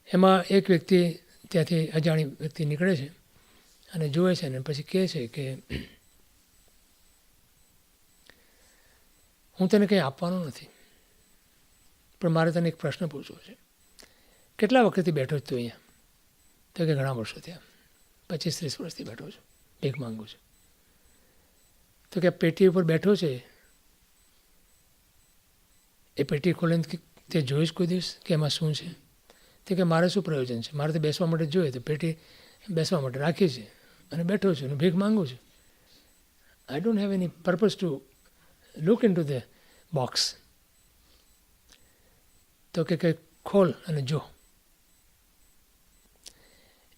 એમાં એક વ્યક્તિ ત્યાંથી અજાણી વ્યક્તિ નીકળે છે અને જુએ છે ને પછી કહે છે કે હું તને કંઈ આપવાનો નથી, પણ મારે તને એક પ્રશ્ન પૂછવો છે. કેટલા વખતથી બેઠો છું તું અહીંયા? તો કે ઘણા વર્ષો થયા, 25-30 વર્ષથી બેઠો છું, ભીખ માંગુ છું. તો કે પેટી ઉપર બેઠો છે, એ પેટી ખોલીને તે જોઈશ કોઈ દિવસ કે એમાં શું છે? તે કે મારે શું પ્રયોજન છે? મારે તો બેસવા માટે જોઈએ, તો પેટી બેસવા માટે રાખી છે અને બેઠો છું અને ભીખ માંગુ છું. I don't have any purpose to look in to the box. તો કે ખોલ અને જો.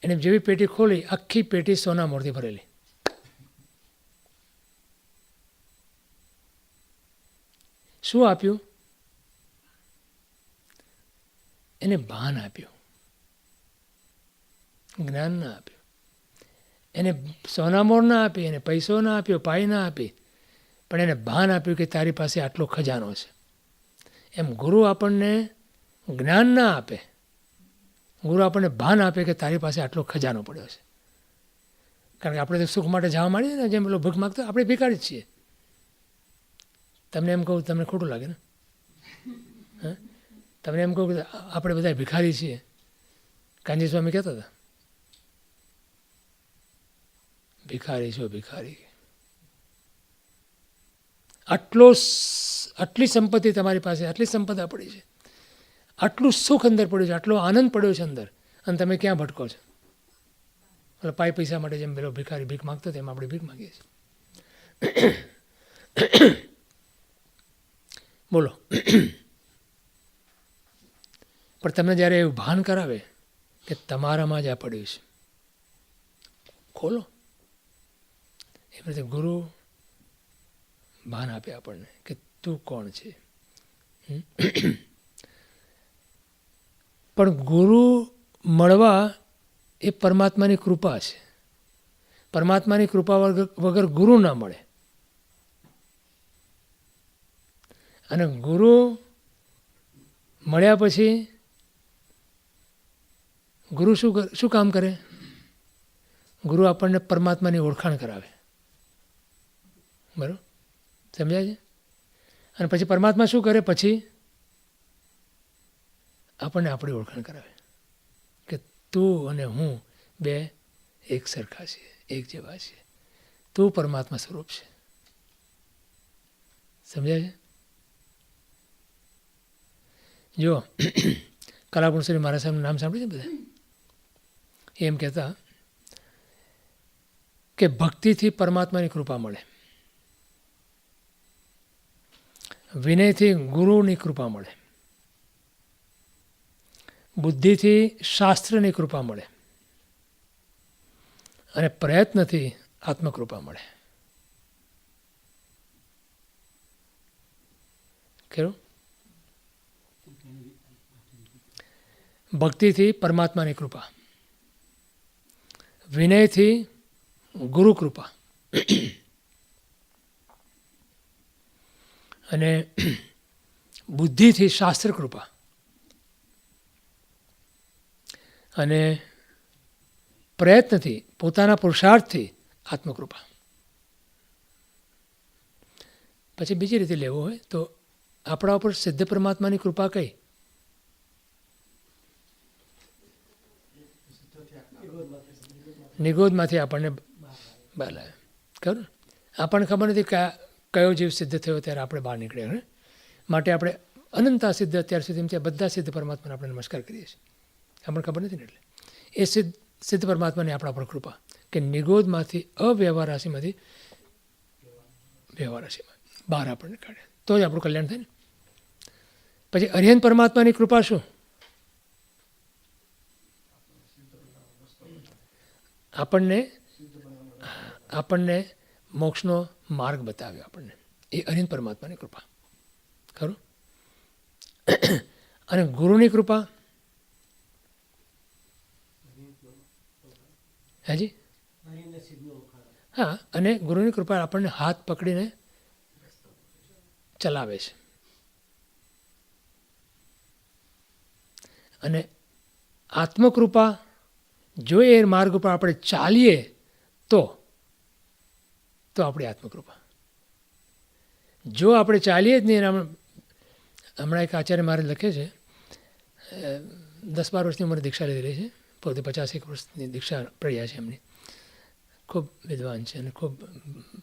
એને જેવી પેટી ખોલી, આખી પેટી સોના મોરથી ભરેલી. શું આપ્યું? એને ભાન આપ્યું, જ્ઞાન ના આપ્યું. એને સોનામોર ના આપી, એને પૈસો ના આપ્યો, પાઈ ના આપી, પણ એને ભાન આપ્યું કે તારી પાસે આટલો ખજાનો છે. એમ ગુરુ આપણને જ્ઞાન ના આપે, ગુરુ આપણને ભાન આપે કે તારી પાસે આટલો ખજાનો પડ્યો છે. કારણ કે આપણે તો સુખ માટે જવા માંડીએ ને, જેમ પેલો ભીખ માગતો, આપણે ભિખારી જ છીએ. તમને એમ કહું, તમને ખોટું લાગે ને? હા, તમને એમ કહું કે આપણે બધા ભિખારી છીએ. કાનજી સ્વામી કહેતા હતા, ભિખારી છો ભિખારી. આટલી સંપત્તિ તમારી પાસે, આટલી સંપદા પડી છે, આટલું સુખ અંદર પડ્યું છે, આટલો આનંદ પડ્યો છે અંદર, અને તમે ક્યાં ભટકો છો? એટલે પૈસા માટે જેમ પેલો ભિખારી ભીખ માગતો તેમ આપણે ભીખ માગીએ છીએ. બોલો. પણ તમને જ્યારે એવું ભાન કરાવે કે તમારામાં જ આ પડ્યું છે, ખોલો. એ રીતે ગુરુ ભાન આપે આપણને કે તું કોણ છે. પણ ગુરુ મળવા એ પરમાત્માની કૃપા છે. પરમાત્માની કૃપા વગર ગુરુ ના મળે. અને ગુરુ મળ્યા પછી ગુરુ શું કામ કરે? ગુરુ આપણને પરમાત્માની ઓળખાણ કરાવે. બરાબર? સમજાય છે? અને પછી પરમાત્મા શું કરે? પછી આપણને આપણી ઓળખાણ કરાવે કે તું અને હું બે એક સરખા છીએ, એક જેવા છીએ. તું પરમાત્મા સ્વરૂપ છે. સમજાય છે? જો કલાપુરુષોની મારા સાહેબનું નામ સાંભળ્યું છે બધા? એમ કહેતા કે ભક્તિથી પરમાત્માની કૃપા મળે, વિનયથી ગુરુની કૃપા મળે, બુદ્ધિથી શાસ્ત્રની કૃપા મળે અને પ્રયત્નથી આત્મકૃપા મળે. ખરું? ભક્તિથી પરમાત્માની કૃપા, વિનયથી ગુરુ કૃપા અને બુદ્ધિથી શાસ્ત્ર કૃપા અને પ્રયત્નથી પોતાના પુરુષાર્થથી આત્મકૃપા. પછી બીજી રીતે લેવું હોય તો આપણા ઉપર સિદ્ધ પરમાત્માની કૃપા કઈ? નિગોદમાંથી આપણને બહાર લાવે. ખરું? આપણને ખબર નથી કયો જીવ સિદ્ધ થયો ત્યારે આપણે બહાર નીકળ્યા. માટે આપણે અનંતા સિદ્ધ અત્યાર સુધી ત્યાં બધા સિદ્ધ પરમાત્માને આપણે નમસ્કાર કરીએ છીએ. આપણને ખબર નથી ને એટલે એ સિદ્ધ પરમાત્માની આપણા પર કૃપા કે નિગોદમાંથી અવ્યવહાર રાશિમાંથી વ્યવહાર રાશિમાં બહાર આપણને કાઢે તો જ આપણું કલ્યાણ થાય ને. પછી અરિહંત પરમાત્માની કૃપા શું? આપણને મોક્ષનો માર્ગ બતાવ્યો આપણને, એ અરિહંત પરમાત્માની કૃપા. ખરું? અને ગુરુની કૃપા? હાજી હા, અને ગુરુની કૃપા આપણને હાથ પકડીને ચલાવે છે. અને આત્મકૃપા જો એ માર્ગ ઉપર આપણે ચાલીએ તો આપણી આત્મકૃપા. જો આપણે ચાલીએ જ નહીં, હમણાં એક આચાર્ય મારે લખે છે 10-12 વર્ષની ઉંમરે દીક્ષા લીધેલી છે, પોતે 50-1 વર્ષની દીક્ષા પ્રયા છે એમની. ખૂબ વિદ્વાન છે અને ખૂબ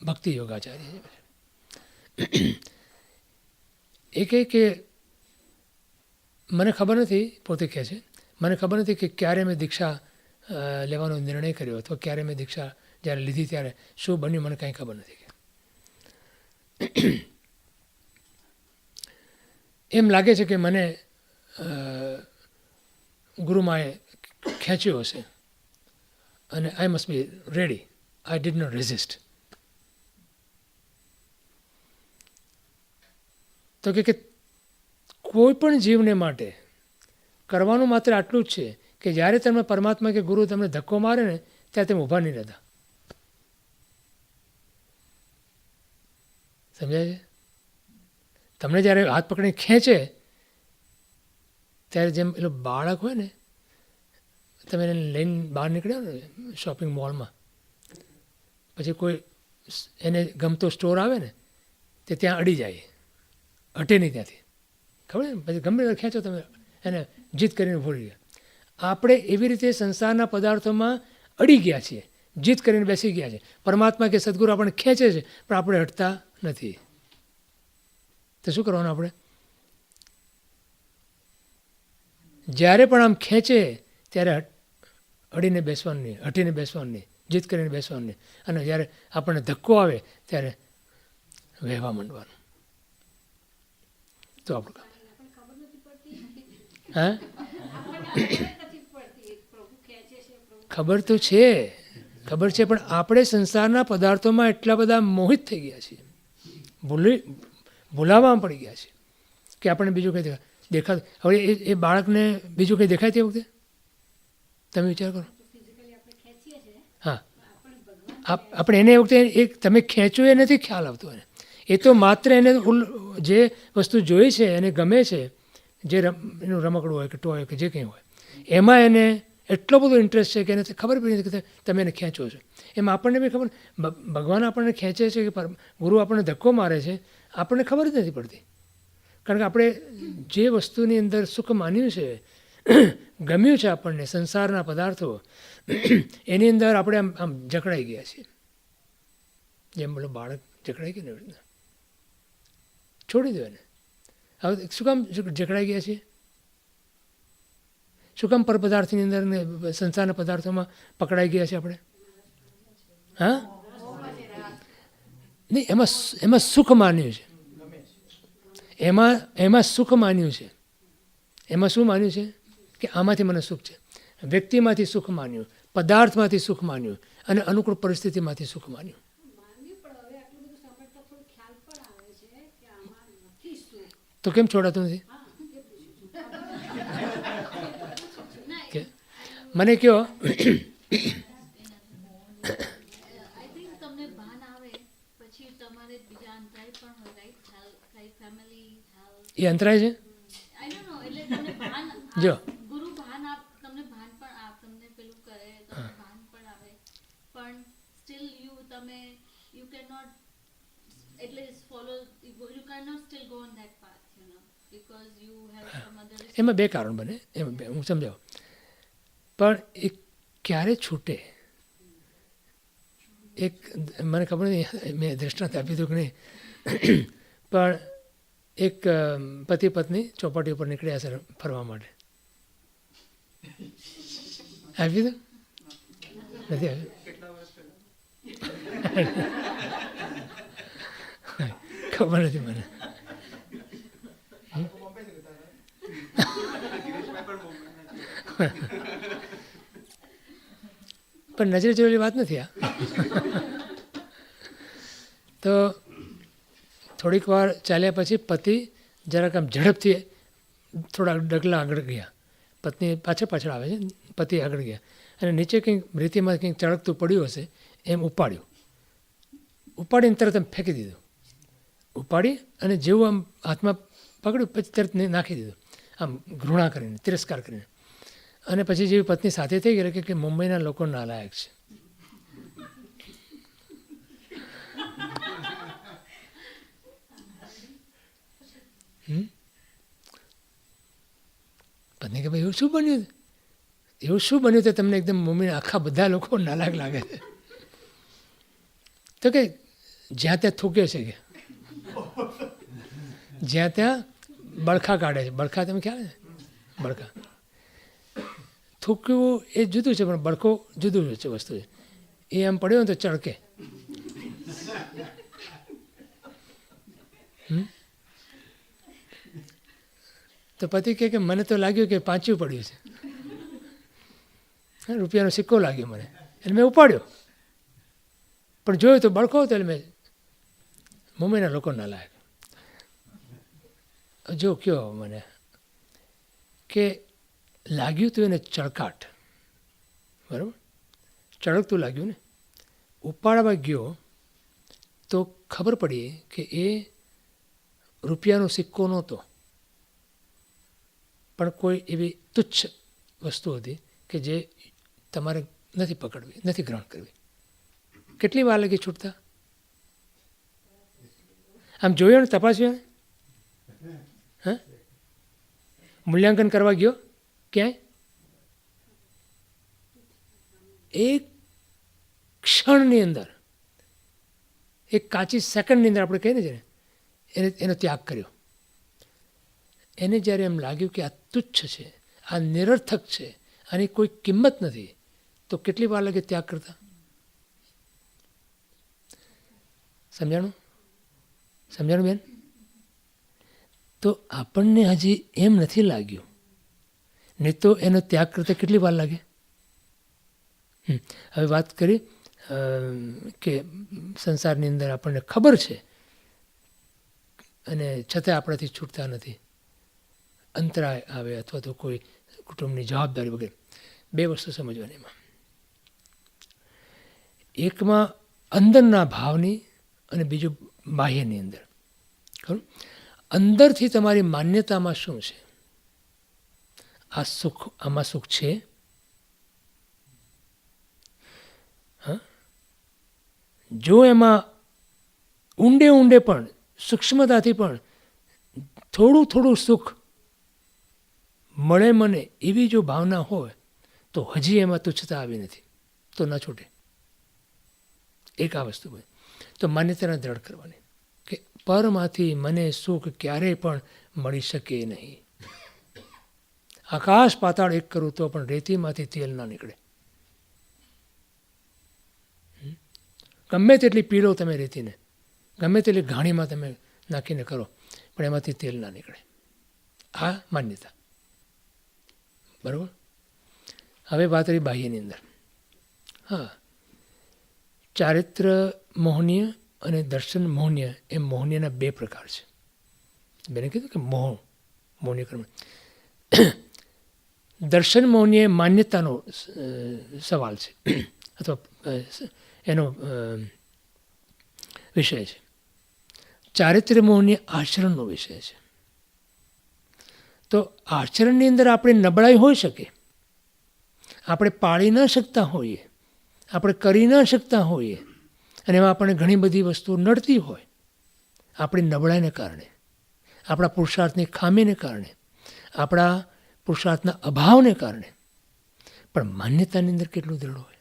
ભક્તિ યોગાચાર્ય છે. એ કહે કે મને ખબર નથી, પોતે કહે છે મને ખબર નથી કે ક્યારે મેં દીક્ષા લેવાનો નિર્ણય કર્યો અથવા ક્યારે મેં દીક્ષા જ્યારે લીધી ત્યારે શું બન્યું મને કાંઈ ખબર નથી. એમ લાગે છે કે મને ગુરુમાએ ખેંચ્યો હશે અને I must be ready. I did not resist. તો કે કોઈ પણ જીવને માટે કરવાનું માત્ર આટલું જ છે કે જ્યારે તમે પરમાત્મા કે ગુરુ તમને ધક્કો મારે ને ત્યારે તમે ઊભા નહીં રહેતા. સમજાય છે? તમને જ્યારે હાથ પકડીને ખેંચે ત્યારે જેમ પેલો બાળક હોય ને, તમે એને લઈને બહાર નીકળ્યા ને શોપિંગ મોલમાં, પછી કોઈ એને ગમતો સ્ટોર આવે ને તે ત્યાં અડી જાય, હટે નહીં ત્યાંથી. ખબર ને? પછી ગમે ત્યારે ખેંચો તમે એને જીત કરીને ભૂલી ગયા. આપણે એવી રીતે સંસારના પદાર્થોમાં અડી ગયા છીએ, જીત કરીને બેસી ગયા છે. પરમાત્મા કે સદગુરુ આપણને ખેંચે છે પણ આપણે હટતા નથી. તો શું કરવાનું આપણે? જ્યારે પણ આમ ખેંચે ત્યારે અડીને બેસવાનું નહીં, હટીને બેસવાનું નહીં, જીત કરીને બેસવાનું નહીં. અને જ્યારે આપણને ધક્કો આવે ત્યારે વહેવા માંડવાનું. તો આપણું કામ. હા, ખબર તો છે, ખબર છે, પણ આપણે સંસારના પદાર્થોમાં એટલા બધા મોહિત થઈ ગયા છીએ, ભૂલાવામાં પડી ગયા છે કે આપણને બીજું કંઈ દેખાતું. હવે એ બાળકને બીજું કંઈ દેખાય તે વખતે તમે વિચાર કરો. હા, આપણે એને વખતે એક તમે ખેંચો એ નથી ખ્યાલ આવતો એને. એ તો માત્ર એને જે વસ્તુ જોઈ છે એને ગમે છે, જે એનું રમકડું હોય કે ટોય હોય કે જે કંઈ હોય એમાં એને એટલો બધો ઇન્ટરેસ્ટ છે કે એને ખબર પડી નથી કે તમે એને ખેંચો છો. એમ આપણને બી ખબર, ભગવાન આપણને ખેંચે છે કે ગુરુ આપણને ધક્કો મારે છે, આપણને ખબર જ નથી પડતી. કારણ કે આપણે જે વસ્તુની અંદર સુખ માન્યું છે, ગમ્યું છે આપણને સંસારના પદાર્થો, એની અંદર આપણે આમ જકડાઈ ગયા છીએ. જેમ બોલો બાળક જકડાઈ ગયું ને એવી રીતના છોડી દો એને. હવે શું કામ જકડાઈ ગયા છીએ? શું કામ પર પદાર્થની અંદર ને સંસારના પદાર્થોમાં પકડાઈ ગયા છે આપણે? હા, નહીં, એમાં સુખ માન્યું છે. એમાં સુખ માન્યું છે. એમાં શું માન્યું છે કે આમાંથી મને સુખ છે. વ્યક્તિમાંથી સુખ માન્યું, પદાર્થમાંથી સુખ માન્યું અને અનુકૂળ પરિસ્થિતિમાંથી સુખ માન્યું. તો કેમ છોડાતું નથી? મને કહો, એ અંતરાય છે. જો એમાં બે કારણ બને, એમાં હું સમજાવું. પણ એ ક્યારે છૂટે? એક મને ખબર નહીં, મેં દૃષ્ટાંત આપ્યું હતું કે નહીં, પણ એક પતિ પત્ની ચોપાટી ઉપર નીકળ્યા છે ફરવા માટે. આપ્યું હતું? નથી આવ્યું? ખબર નથી મને. પણ નજરે જોયેલી વાત નથી આ. તો થોડીક વાર ચાલ્યા પછી પતિ જરાક આમ ઝડપથી થોડા ડગલા આગળ ગયા. પત્ની પાછળ આવે છે, પતિ આગળ ગયા અને નીચે કંઈક રેતીમાં કંઈક ચળકતું પડ્યું હશે એમ ઉપાડ્યું. ઉપાડીને તરત એમ ફેંકી દીધું. ઉપાડી અને જેવું આમ હાથમાં પકડ્યું પછી તરત નાખી દીધું, આમ ઘૃણા કરીને, તિરસ્કાર કરીને. અને પછી જેવી પત્ની સાથે થઈ ગઈ કે મુંબઈના લોકો નાલાયક છે. પત્ની કે ભાઈ એવું શું બન્યું? એવું શું બન્યું તો તમને એકદમ મુંબઈના આખા બધા લોકો નાલાયક લાગે છે? તો કે જ્યાં ત્યાં થૂક્યો છે કે જ્યાં ત્યાં બળખા કાઢે છે. બળખા તમે ખ્યાલ છે? બળખા થૂકવું એ જુદું છે, પણ બળખો જુદું છે વસ્તુ છે. એ આમ પડ્યો ને તો ચળકે. તો પતિ કહે કે મને તો લાગ્યું કે પાંચ્યું પડ્યું છે, રૂપિયાનો સિક્કો લાગ્યો મને, એટલે મેં ઉપાડ્યો. પણ જોયું તો બળખો હતો, એટલે મેં મુંબઈના લોકો ના લાયક. જો કયો મને કે લાગ્યું હતું એને ચળકાટ, બરાબર, ચળકતું લાગ્યું ને. ઉપાડવા ગયો તો ખબર પડી કે એ રૂપિયાનો સિક્કો નહોતો, પણ કોઈ એવી તુચ્છ વસ્તુ હતી કે જે તમારે નથી પકડવી, નથી ગ્રહણ કરવી. કેટલી વાર લાગી છૂટતા? આમ જોયો ને, તપાસ્યો ને, હા, મૂલ્યાંકન કરવા ગયો ક્યાંય? એક ક્ષણની અંદર, એક કાચી સેકન્ડની અંદર આપણે કહીએ ને છે, એનો ત્યાગ કર્યો. એને જ્યારે એમ લાગ્યું કે આ તુચ્છ છે, આ નિરર્થક છે, આની કોઈ કિંમત નથી, તો કેટલી વાર લાગે ત્યાગ કરતા? સમજાણું? સમજાણું બેન? તો આપણને હજી એમ નથી લાગ્યું, નહીં તો એનો ત્યાગ કરતા કેટલી વાર લાગે? હવે વાત કરી કે સંસારની અંદર આપણને ખબર છે અને છતાં આપણાથી છૂટતા નથી. અંતરાય આવે અથવા તો કોઈ કુટુંબની જવાબદારી વગેરે. બે વસ્તુ સમજવાની એમાં. એકમાં અંદરના ભાવની અને બીજું બાહ્યની અંદર. ખરું? અંદરથી તમારી માન્યતામાં શું છે? આ સુખ, આમાં સુખ છે? હા, જો એમાં ઊંડે ઊંડે પણ સૂક્ષ્મતાથી પણ થોડું થોડું સુખ મળે મને એવી જો ભાવના હોય તો હજી એમાં તુચ્છતા આવી નથી, તો ન છૂટે. એક આ વસ્તુ હોય. તો માન્યતાને દ્રઢ કરવાની કે પરમાંથી મને સુખ ક્યારેય પણ મળી શકે નહીં. આકાશ પાતાળ એક કરું તો પણ રેતીમાંથી તેલ ના નીકળે. ગમે તેટલી પીલો તમે રેતીને, ગમે તેટલી ઘાણીમાં તમે નાખીને કરો, પણ એમાંથી તેલ ના નીકળે. આ માન્યતા. બરાબર. હવે વાત રહી બાહ્યની અંદર. હા, ચારિત્ર મોહનીય અને દર્શન મોહનીય એ મોહનીયના બે પ્રકાર છે. બેને કીધું કે મોહનીય કર્મ. દર્શન મોહનીય માન્યતાનો સવાલ છે અથવા એનો વિષય છે. ચારિત્ર્ય મોહનીય આચરણનો વિષય છે. તો આચરણની અંદર આપણે નબળાઈ હોઈ શકે, આપણે પાળી ન શકતા હોઈએ, આપણે કરી ન શકતા હોઈએ, અને એમાં આપણને ઘણી બધી વસ્તુઓ નડતી હોય, આપણી નબળાઈને કારણે, આપણા પુરુષાર્થની ખામીને કારણે, આપણા પુરુષાર્થના અભાવને કારણે. પણ માન્યતાની અંદર કેટલું દૃઢ હોય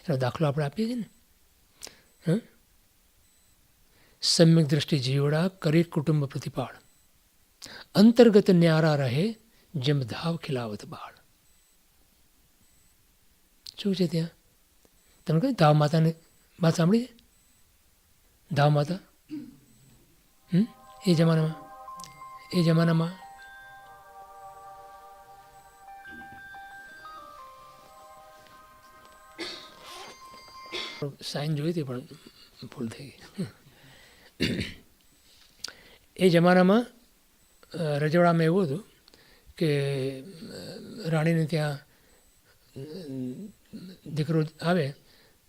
એનો દાખલો આપણે આપીએ છીએ ને. સમ્યક દ્રષ્ટિ જીવડા કરે કુટુંબ પ્રતિપાળ, અંતર્ગત ન્યારા રહે જેમ ધાવ ખિલાવત બાળ. શું છે ત્યાં? તમે કહ્યું ધાવ માતાની વાત સાંભળી છે? ધાવ માતા એ જમાનામાં સાઈન જોઈ હતી પણ ભૂલ થઈ ગઈ. એ જમાનામાં રજવાડામાં એવું હતું કે રાણીને ત્યાં દીકરો આવે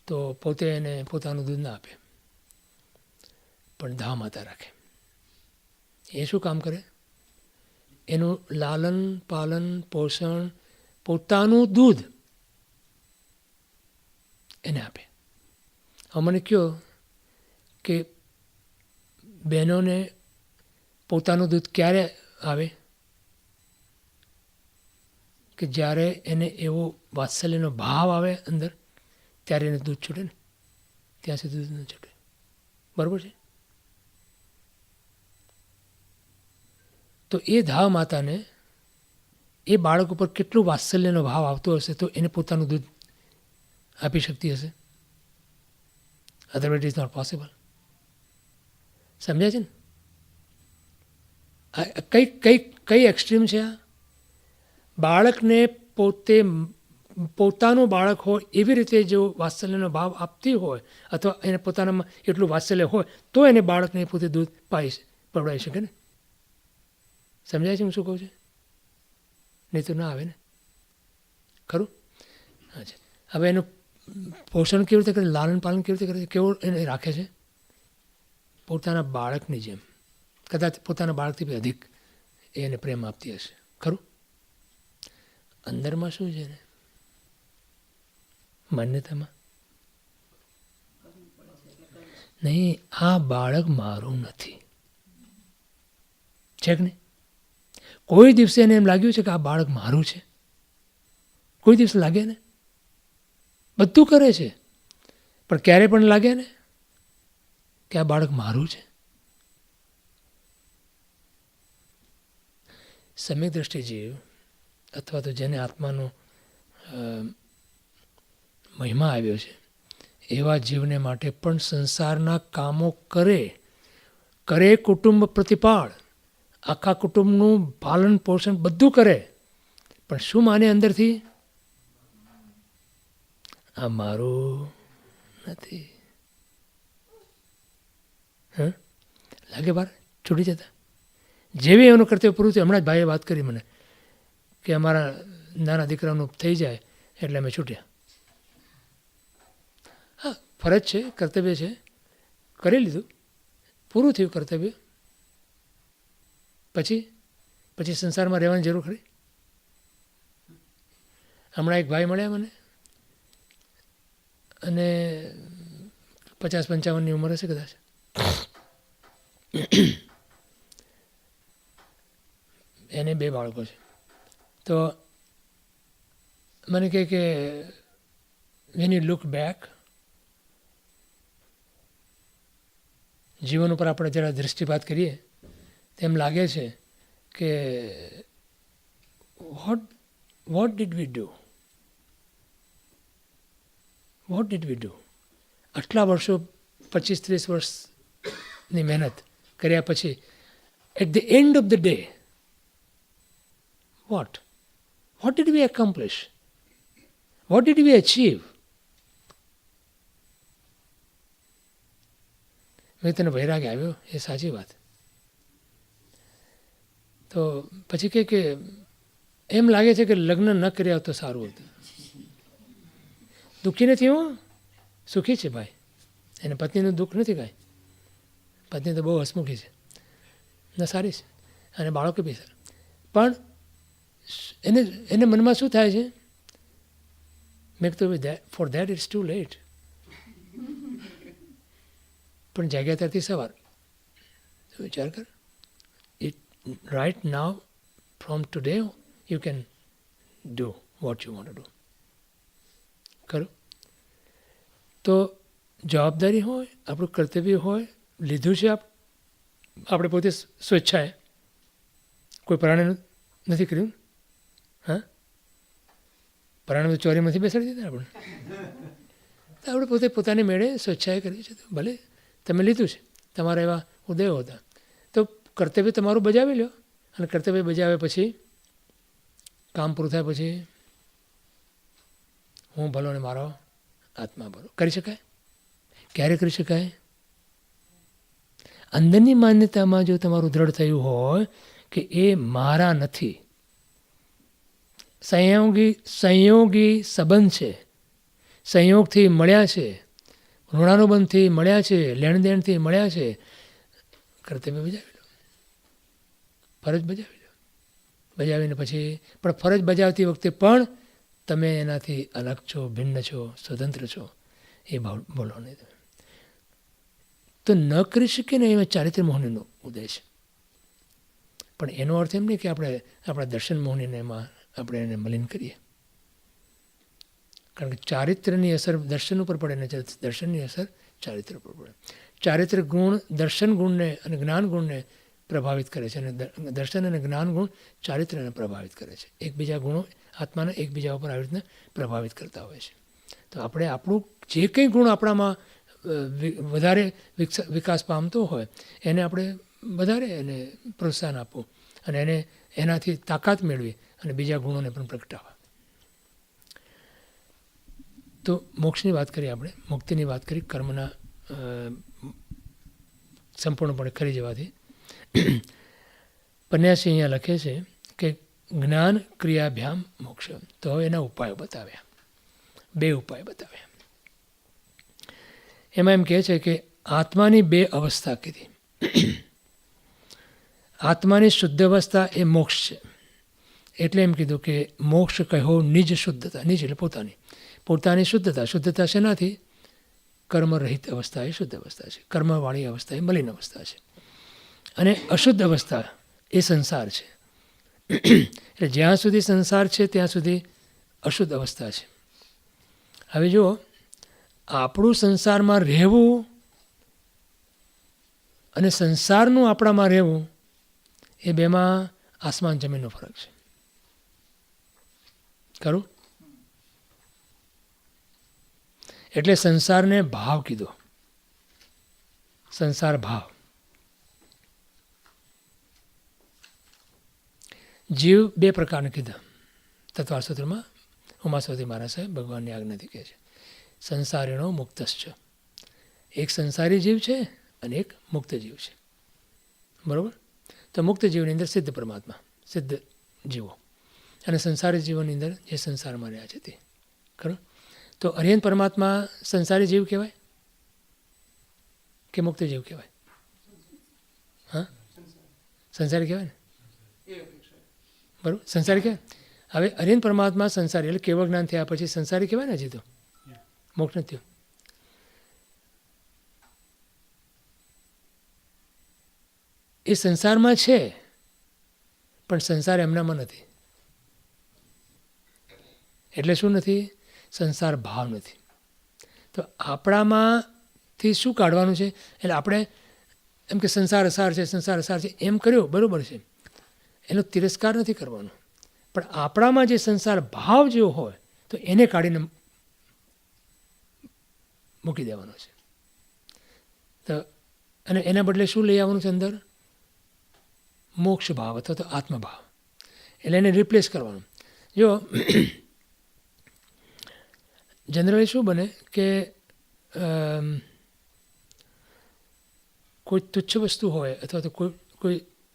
તો પોતે એને પોતાનું દૂધ ના આપે, પણ ધાવ માતા રાખે. એ શું કામ કરે? એનું લાલન પાલન પોષણ પોતાનું દૂધ એને આપે. હવે મને કહો કે બહેનોને પોતાનું દૂધ ક્યારે આવે? કે જ્યારે એને એવો વાત્સલ્યનો ભાવ આવે અંદર, ત્યારે એને દૂધ છૂટે ને. ત્યાં સુધી દૂધ ન છૂટે. બરાબર છે? તો એ ધાવ માતાને એ બાળક ઉપર કેટલું વાત્સલ્યનો ભાવ આવતો હશે તો એને પોતાનું દૂધ આપી શકતી હશે. Otherwise is not possible. સમજાય છે ને? કઈ એક્સ્ટ્રીમ છે આ? બાળકને પોતાનું બાળક હોય એવી રીતે જો વાત્સલ્યનો ભાવ આપતી હોય અથવા એને પોતાનામાં એટલું વાત્સલ્ય હોય તો એને બાળકને પોતે દૂધ પવડાવી શકે ને. સમજાય છે હું શું કહું છું? નહીં તો ના આવે ને. ખરું? અચ્છા, હવે એનું પોષણ કેવી રીતે કરે, લાલન પાલન કેવી રીતે કરે છે, કેવું એને રાખે છે? પોતાના બાળકની જેમ, કદાચ પોતાના બાળકથી બી અધિક એને પ્રેમ આપતી હશે. ખરું? અંદરમાં શું છે ને માન્યતામાં? નહીં, આ બાળક મારું નથી. છે કે નહીં? કોઈ દિવસે એને એમ લાગ્યું છે કે આ બાળક મારું છે? કોઈ દિવસ લાગે ને? બધું કરે છે પણ ક્યારે પણ લાગે ને કે આ બાળક મારું છે? સમ્યક દ્રષ્ટિ જીવ અથવા તો જેને આત્માનો મહિમા આવ્યો છે એવા જીવને માટે પણ સંસારના કામો કરે કુટુંબ પ્રતિપાળ, આખા કુટુંબનું પાલન પોષણ બધું કરે, પણ શું માને અંદરથી? આ મારું નથી. લાગે બાર છૂટી જતા. જેવી એનું કર્તવ્ય પૂરું થયું, હમણાં જ ભાઈએ વાત કરી મને કે અમારા નાના દીકરાનું થઈ જાય એટલે અમે છૂટ્યા. હા, ફરજ છે, કર્તવ્ય છે, કરી લીધું, પૂરું થયું કર્તવ્ય. પછી સંસારમાં રહેવાની જરૂર ખરી? હમણાં એક ભાઈ મળ્યા મને અને 50-55ની ઉંમર હશે કદાચ. એને 2 બાળકો છે. તો મને કહે કે વેન યુ લુક બેક, જીવન ઉપર આપણે જરા દૃષ્ટિપાત કરીએ તેમ લાગે છે કે what did we do? What did we do? આટલા વર્ષો 25-30 વર્ષની મહેનત કર્યા પછી at the end of the day, what did we accomplish? What did we achieve? મેં તને વૈરાગ્ય આવ્યો, એ સાચી વાત. તો પછી કે એમ લાગે છે કે લગ્ન ન કર્યા તો સારું હતું. દુઃખી નથી હું, સુખી છે ભાઈ. એને પત્નીનું દુઃખ નથી કાંઈ. પત્ની તો બહુ હસમુખી છે ને સારી છે, અને બાળકો બી સારા. પણ એને મનમાં શું થાય છે, મેં કીધું for that it's too late. પણ જાગ્યા ત્યારથી સવાર વિચાર કર. It right now from today you can do what you want to do. ખરું? તો જવાબદારી હોય, આપણું કર્તવ્ય હોય, લીધું છે આપણે પોતે સ્વેચ્છાએ, કોઈ પ્રાણીનું નથી કર્યું. હા, પ્રાણી ચોરીમાંથી બેસાડી દીધા આપણે. તો આપણે પોતે પોતાની મેળે સ્વેચ્છાએ કરી છે. ભલે તમે લીધું છે, તમારા એવા ઉદયો હતા, તો કર્તવ્ય તમારું બજાવી લો. અને કર્તવ્ય બજાવ્યા પછી કામ પૂરું થાય પછી હું ભલો ને મારો આત્મા ભલો કરી શકાય. ક્યારે કરી શકાય? અંદરની માન્યતામાં જો તમારું દ્રઢ થયું હોય કે એ મારા નથી, સંયોગી સંબંધ છે, સંયોગથી મળ્યા છે, ઋણાનુબંધથી મળ્યા છે, લેણદેણથી મળ્યા છે, કર્તવ્ય બજાવી લો, ફરજ બજાવી લો. બજાવીને પછી પણ ફરજ બજાવતી વખતે પણ તમે એનાથી અલગ છો, ભિન્ન છો, સ્વતંત્ર છો, એ બોલો નહીં તમે. તો ન કરી શકીએ ને એમાં ચારિત્ર્ય મોહનીનો ઉદય છે. પણ એનો અર્થ એમ નહીં કે આપણે આપણા દર્શન મોહનીને એમાં આપણે એને મલિન કરીએ. કારણ કે ચારિત્ર્યની અસર દર્શન ઉપર પડે ને દર્શનની અસર ચારિત્ર્ય ઉપર પડે. ચારિત્ર્ય ગુણ દર્શન ગુણને અને જ્ઞાન ગુણને પ્રભાવિત કરે છે, અને દર્શન અને જ્ઞાન ગુણ ચારિત્ર્યને પ્રભાવિત કરે છે. એકબીજા ગુણો આત્માને એકબીજા ઉપર આવી રીતના પ્રભાવિત કરતા હોય છે. તો આપણે આપણું જે કંઈ ગુણ આપણામાં વધારે વિકાસ પામતો હોય એને આપણે વધારે એને પ્રોત્સાહન આપવું, અને એને એનાથી તાકાત મેળવી અને બીજા ગુણોને પણ પ્રગટાવવા. તો મોક્ષની વાત કરી, આપણે મુક્તિની વાત કરી, કર્મના સંપૂર્ણપણે ખરી જવાથી. પન્યાસી અહીંયા લખે છે કે જ્ઞાન ક્રિયાભ્યામ મોક્ષ. તો હવે એના ઉપાયો બતાવ્યા, 2 ઉપાય બતાવ્યા. એમાં એમ કહે છે કે આત્માની 2 અવસ્થા કીધી. આત્માની શુદ્ધ અવસ્થા એ મોક્ષ છે. એટલે એમ કીધું કે મોક્ષ કહો નિજ શુદ્ધતા. નિજ એટલે પોતાની શુદ્ધતા. શુદ્ધતા શેનાથી? કર્મરહિત અવસ્થા એ શુદ્ધ અવસ્થા છે, કર્મવાળી અવસ્થા એ મલિન અવસ્થા છે, અને અશુદ્ધ અવસ્થા એ સંસાર છે. એટલે જ્યાં સુધી સંસાર છે ત્યાં સુધી અશુદ્ધ અવસ્થા છે. હવે જુઓ, આપણું સંસારમાં રહેવું અને સંસારનું આપણામાં રહેવું એ બેમાં આસમાન જમીનનો ફરક છે. ખરું? એટલે સંસારને ભાવ કીધો. સંસાર ભાવ. જીવ 2 પ્રકારના કીધા તત્વાસૂત્રમાં. ઉમાસવતી મહારાજ સાહેબ ભગવાનની આજ્ઞાથી કહે છે સંસારીણો મુક્તશ્ચ. એક સંસારી જીવ છે અને એક મુક્ત જીવ છે. બરાબર? તો મુક્ત જીવની અંદર સિદ્ધ પરમાત્મા, સિદ્ધ જીવો, અને સંસારી જીવોની અંદર જે સંસારમાં રહ્યા છે તે. ખરું? તો અરિહંત પરમાત્મા સંસારી જીવ કહેવાય કે મુક્ત જીવ કહેવાય? હા, સંસારી કહેવાય ને. બરાબર? સંસારી કહેવાય. હવે અરિહંત પરમાત્મા સંસારી એટલે કેવળ જ્ઞાન થયા પછી સંસારી કહેવાય ને. હજી તો મોક્ષ નથી થયો. એ સંસારમાં છે પણ સંસાર એમનામાં નથી. એટલે શું નથી? સંસાર ભાવ નથી. તો આપણામાંથી શું કાઢવાનું છે? એટલે આપણે એમ કે સંસાર અસાર છે, સંસાર અસાર છે એમ કર્યો બરાબર છે, એનો તિરસ્કાર નથી કરવાનો, પણ આપણામાં જે સંસાર ભાવ જેવો હોય તો એને કાઢીને મૂકી દેવાનો છે. તો અને એના બદલે શું લઈ આવવાનું છે અંદર? મોક્ષ ભાવ અથવા તો આત્મભાવ. એટલે એને રિપ્લેસ કરવાનું. જો જનરલી શું બને કે કોઈ તુચ્છ વસ્તુ હોય અથવા તો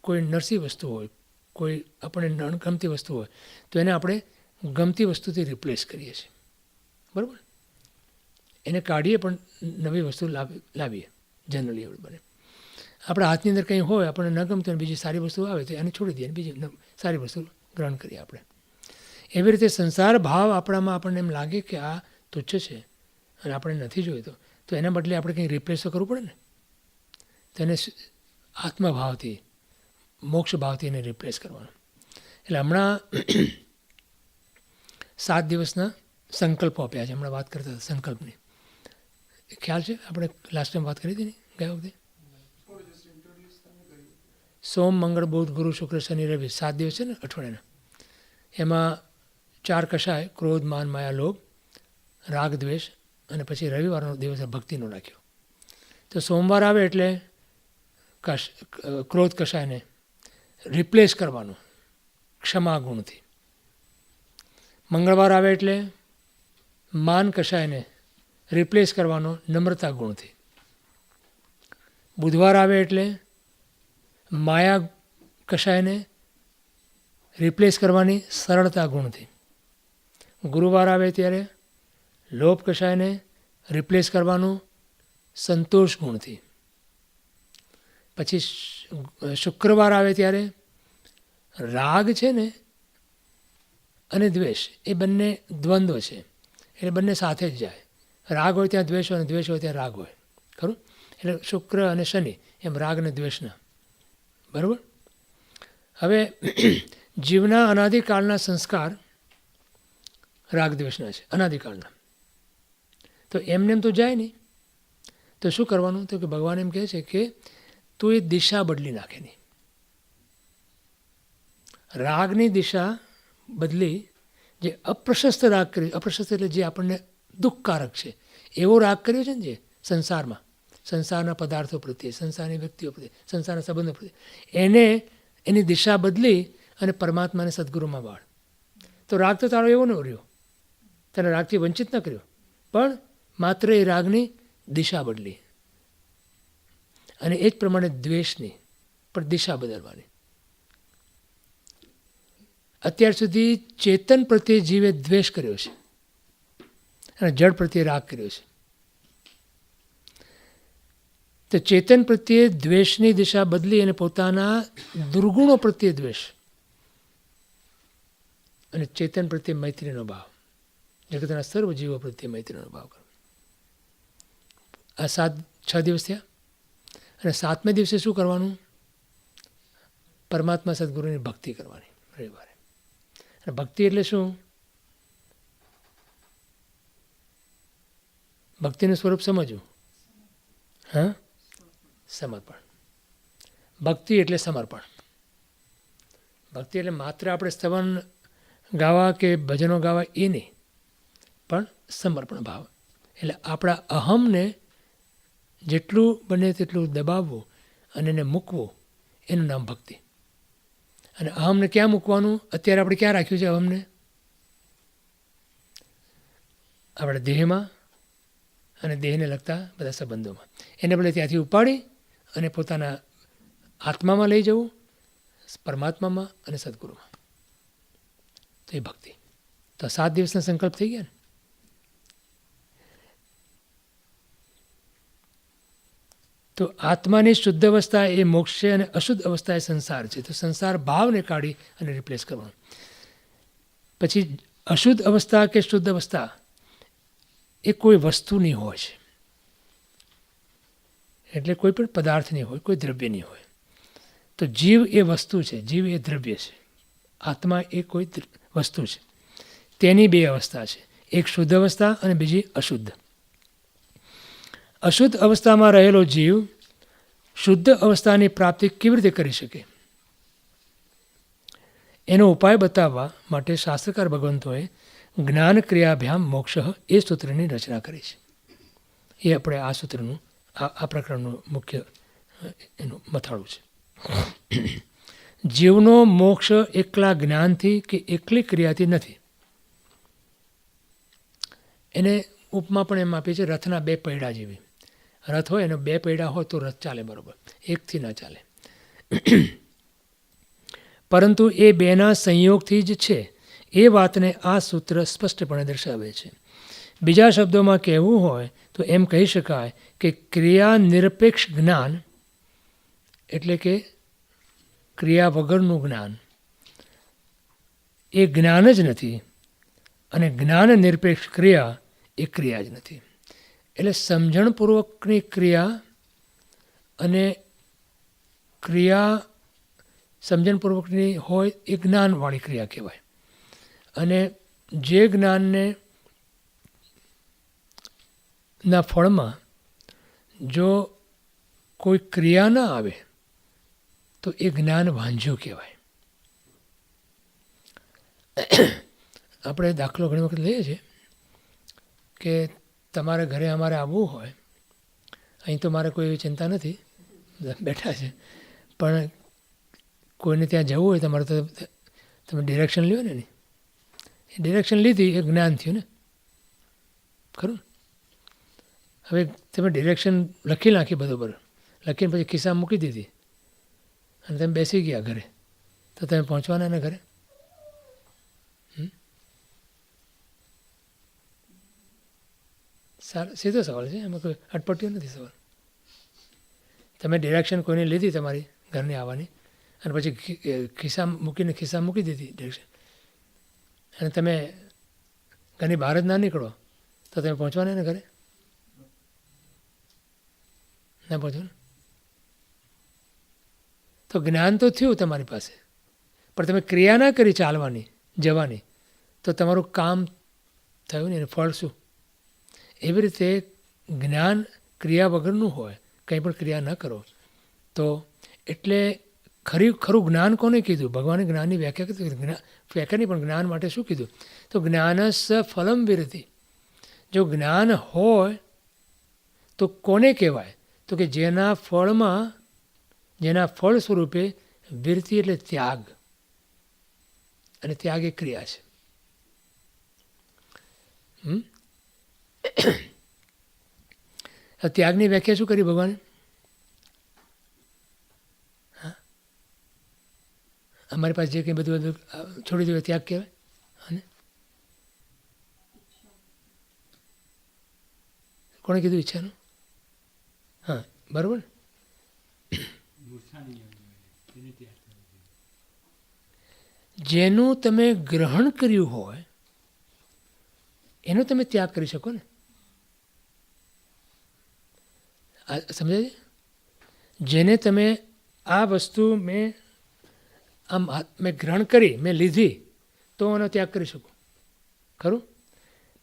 કોઈ નરસી વસ્તુ હોય, કોઈ આપણને અણગમતી વસ્તુ હોય તો એને આપણે ગમતી વસ્તુથી રિપ્લેસ કરીએ છીએ. બરાબર? એને કાઢીએ પણ નવી વસ્તુ લાવીએ. જનરલી એવું બને. આપણા હાથની અંદર કંઈ હોય આપણને ન ગમતું અને બીજી સારી વસ્તુ આવે તો એને છોડી દઈએ અને બીજી સારી વસ્તુ ગ્રહણ કરીએ આપણે. એવી રીતે સંસાર ભાવ આપણામાં આપણને એમ લાગે કે આ તુચ્છ છે અને આપણે નથી જોઈતો તો એના બદલે આપણે કંઈ રિપ્લેસ તો કરવું પડે ને. તો એને આત્મભાવથી, મોક્ષ ભાવથી એને રિપ્લેસ કરવાનો. એટલે હમણાં 7 દિવસના સંકલ્પો આપ્યા છે. હમણાં વાત કરતા હતા સંકલ્પની. ખ્યાલ છે? આપણે લાસ્ટ ટાઈમ વાત કરી હતી ને ગયા વખતે? સોમ, મંગળ, બુધ, ગુરુ, શુક્ર, શનિ, રવિ 7 દિવસ છે ને અઠવાડિયાના. એમાં 4 કશાય ક્રોધ, માન, માયા, લોભ, રાગ, દ્વેષ અને પછી રવિવારનો દિવસ ભક્તિનો રાખ્યો. તો સોમવાર આવે એટલે ક્રોધ કશાયને રિપ્લેસ કરવાનું ક્ષમા ગુણથી. મંગળવાર આવે એટલે માન કશાયને રિપ્લેસ કરવાનો નમ્રતા ગુણથી. બુધવાર આવે એટલે માયા કશાયને રિપ્લેસ કરવાની સરળતા ગુણથી. ગુરુવાર આવે ત્યારે લોભ કશાયને રિપ્લેસ કરવાનું સંતોષ ગુણથી. પછી શુક્રવાર આવે ત્યારે રાગ છે ને અને દ્વેષ એ બંને દ્વંદ્વ છે, એટલે બંને સાથે જ જાય. રાગ હોય ત્યાં દ્વેષ હોય અને દ્વેષ હોય ત્યાં રાગ હોય. ખરું? એટલે શુક્ર અને શનિ એમ રાગ અને દ્વેષના. બરાબર? હવે જીવના અનાદિકાળના સંસ્કાર રાગ દ્વેષના છે, અનાદિકાળના. તો એમને એમ તો જાય નહીં. તો શું કરવાનું? તો કે ભગવાન એમ કહે છે કે તું એ દિશા બદલી નાખે નહીં. રાગની દિશા બદલી, જે અપ્રશસ્ત રાગ કર્યો, અપ્રશસ્ત એટલે જે આપણને દુઃખકારક છે એવો રાગ કર્યો છે ને જે સંસારમાં, સંસારના પદાર્થો પ્રત્યે, સંસારની વ્યક્તિઓ પ્રત્યે, સંસારના સંબંધો પ્રત્યે, એની દિશા બદલી અને પરમાત્માને સદગુરુમાં વાળ. તો રાગ તો તારો એવો ન રહ્યો, તને રાગથી વંચિત ન કર્યો, પણ માત્ર એ રાગની દિશા બદલી. અને એ જ પ્રમાણે દ્વેષની પણ દિશા બદલવાની. અત્યાર સુધી ચેતન પ્રત્યે જીવે દ્વેષ કર્યો છે અને જડ પ્રત્યે રાગ કર્યો છે. તો ચેતન પ્રત્યે દ્વેષની દિશા બદલી અને પોતાના દુર્ગુણો પ્રત્યે દ્વેષ અને ચેતન પ્રત્યે મૈત્રીનો ભાવ, જગતના સર્વ જીવો પ્રત્યે મૈત્રીનો ભાવ કરો. આ 6 દિવસ થયા. અને 7મે દિવસે શું કરવાનું? પરમાત્મા સદગુરુની ભક્તિ કરવાની રવિવારે. અને ભક્તિ એટલે શું? ભક્તિનું સ્વરૂપ સમજવું. હા? સમર્પણ. ભક્તિ એટલે સમર્પણ. ભક્તિ એટલે માત્ર આપણે સ્તવન ગાવા કે ભજનો ગાવા એ નહીં, પણ સમર્પણ ભાવ. એટલે આપણા અહમને જેટલું બને તેટલું દબાવવું અને એને મૂકવું, એનું નામ ભક્તિ. અને અહમને ક્યાં મૂકવાનું? અત્યારે આપણે ક્યાં રાખ્યું છે અહમને? આપણા દેહમાં અને દેહને લગતા બધા સંબંધોમાં. એને બદલે ત્યાંથી ઉપાડી અને પોતાના આત્મામાં લઈ જવું, પરમાત્મામાં અને સદગુરુમાં. તો એ ભક્તિ. તો 7 દિવસના સંકલ્પ થઈ ગયા ને. તો આત્માની શુદ્ધ અવસ્થા એ મોક્ષ છે અને અશુદ્ધ અવસ્થા એ સંસાર છે. તો સંસાર ભાવને કાઢી અને રિપ્લેસ કરવાનું. પછી અશુદ્ધ અવસ્થા કે શુદ્ધ અવસ્થા એ કોઈ વસ્તુની હોય છે, એટલે કોઈ પણ પદાર્થની હોય, કોઈ દ્રવ્યની હોય. તો જીવ એ વસ્તુ છે, જીવ એ દ્રવ્ય છે, આત્મા એ કોઈ વસ્તુ છે. તેની 2 અવસ્થા છે, એક શુદ્ધ અવસ્થા અને બીજી અશુદ્ધ. અશુદ્ધ અવસ્થામાં રહેલો જીવ શુદ્ધ અવસ્થાની પ્રાપ્તિ કેવી રીતે કરી શકે? એનો ઉપાય બતાવવા માટે શાસ્ત્રકાર ભગવંતોએ જ્ઞાન ક્રિયાભ્યામ મોક્ષ એ સૂત્રની રચના કરી છે. એ આપણે આ સૂત્રનું આ પ્રકરણનું મુખ્ય એનું મથાળું છે. જીવનો મોક્ષ એકલા જ્ઞાનથી કે એકલી ક્રિયાથી નથી. એને ઉપમા પણ એમ આપી છે રથના બે પૈડા જેવી. રથ હોય અને બે પૈડા હોય તો રથ ચાલે બરાબર, એકથી ના ચાલે. પરંતુ એ બેના સંયોગથી જ છે એ વાતને આ સૂત્ર સ્પષ્ટપણે દર્શાવે છે. બીજા શબ્દોમાં કહેવું હોય તો એમ કહી શકાય કે ક્રિયા નિરપેક્ષ જ્ઞાન એટલે કે ક્રિયા વગરનું જ્ઞાન એ જ્ઞાન જ નથી, અને જ્ઞાન નિરપેક્ષ ક્રિયા એ ક્રિયા જ નથી. એટલે સમજણપૂર્વકની ક્રિયા અને ક્રિયા સમજણપૂર્વકની હોય એ જ્ઞાનવાળી ક્રિયા કહેવાય. અને જે જ્ઞાનને ના ફળમાં જો કોઈ ક્રિયા ના આવે તો એ જ્ઞાન વાંઝ્યું કહેવાય. આપણે દાખલો ઘણી વખત લઈએ છીએ કે તમારે ઘરે અમારે આવવું હોય, અહીં તો મારે કોઈ એવી ચિંતા નથી, બેઠા છે, પણ કોઈને ત્યાં જવું હોય તમારે તો તમે ડિરેક્શન લ્યો ને. એ ડિરેક્શન લીધી એ જ્ઞાન થયું ને, ખરું? હવે તમે ડિરેક્શન લખી નાખી બરોબર, લખીને પછી ખિસ્સામાં મૂકી દીધી અને તમે બેસી ગયા ઘરે, તો તમે પહોંચવાના ને ઘરે? સીધો સવાલ છે, એમાં કોઈ અટપટીઓ નથી સવાલ. તમે ડિરેક્શન કોઈને લીધી તમારી ઘરની આવવાની અને પછી ખિસ્સા મૂકી દીધી ડિરેક્શન, અને તમે ઘરની બહાર જ ના નીકળો તો તમે પહોંચવાના ને ઘરે? ના પહોંચો ને. તો જ્ઞાન તો થયું તમારી પાસે, પણ તમે ક્રિયા ના કરી ચાલવાની જવાની, તો તમારું કામ થયું ને, એનું ફળ શું? એવી રીતે જ્ઞાન ક્રિયા વગરનું હોય, કંઈ પણ ક્રિયા ન કરો તો. એટલે ખરું જ્ઞાન કોને કીધું? ભગવાને જ્ઞાનની વ્યાખ્યા કીધી. વ્યાખ્યા નહીં પણ જ્ઞાન માટે શું કીધું? તો જ્ઞાનસ ફલમ વિરતિ. જો જ્ઞાન હોય તો કોને કહેવાય? તો કે જેના ફળ સ્વરૂપે વિરતિ એટલે ત્યાગ, અને ત્યાગ એ ક્રિયા છે. ત્યાગની વ્યાખ્યા શું કરી ભગવાને? અમારી પાસે જે કંઈ બધું છોડી દેવું ત્યાગ કહેવાય. અને કોણે કીધું ઈચ્છાનું? હા, બરાબર. જેનું તમે ગ્રહણ કર્યું હોય એનો તમે ત્યાગ કરી શકો ને. સમજાય છે? જેને તમે આ વસ્તુ મેં ગ્રહણ કરી, મેં લીધી, તો એનો ત્યાગ કરી શકું, ખરું?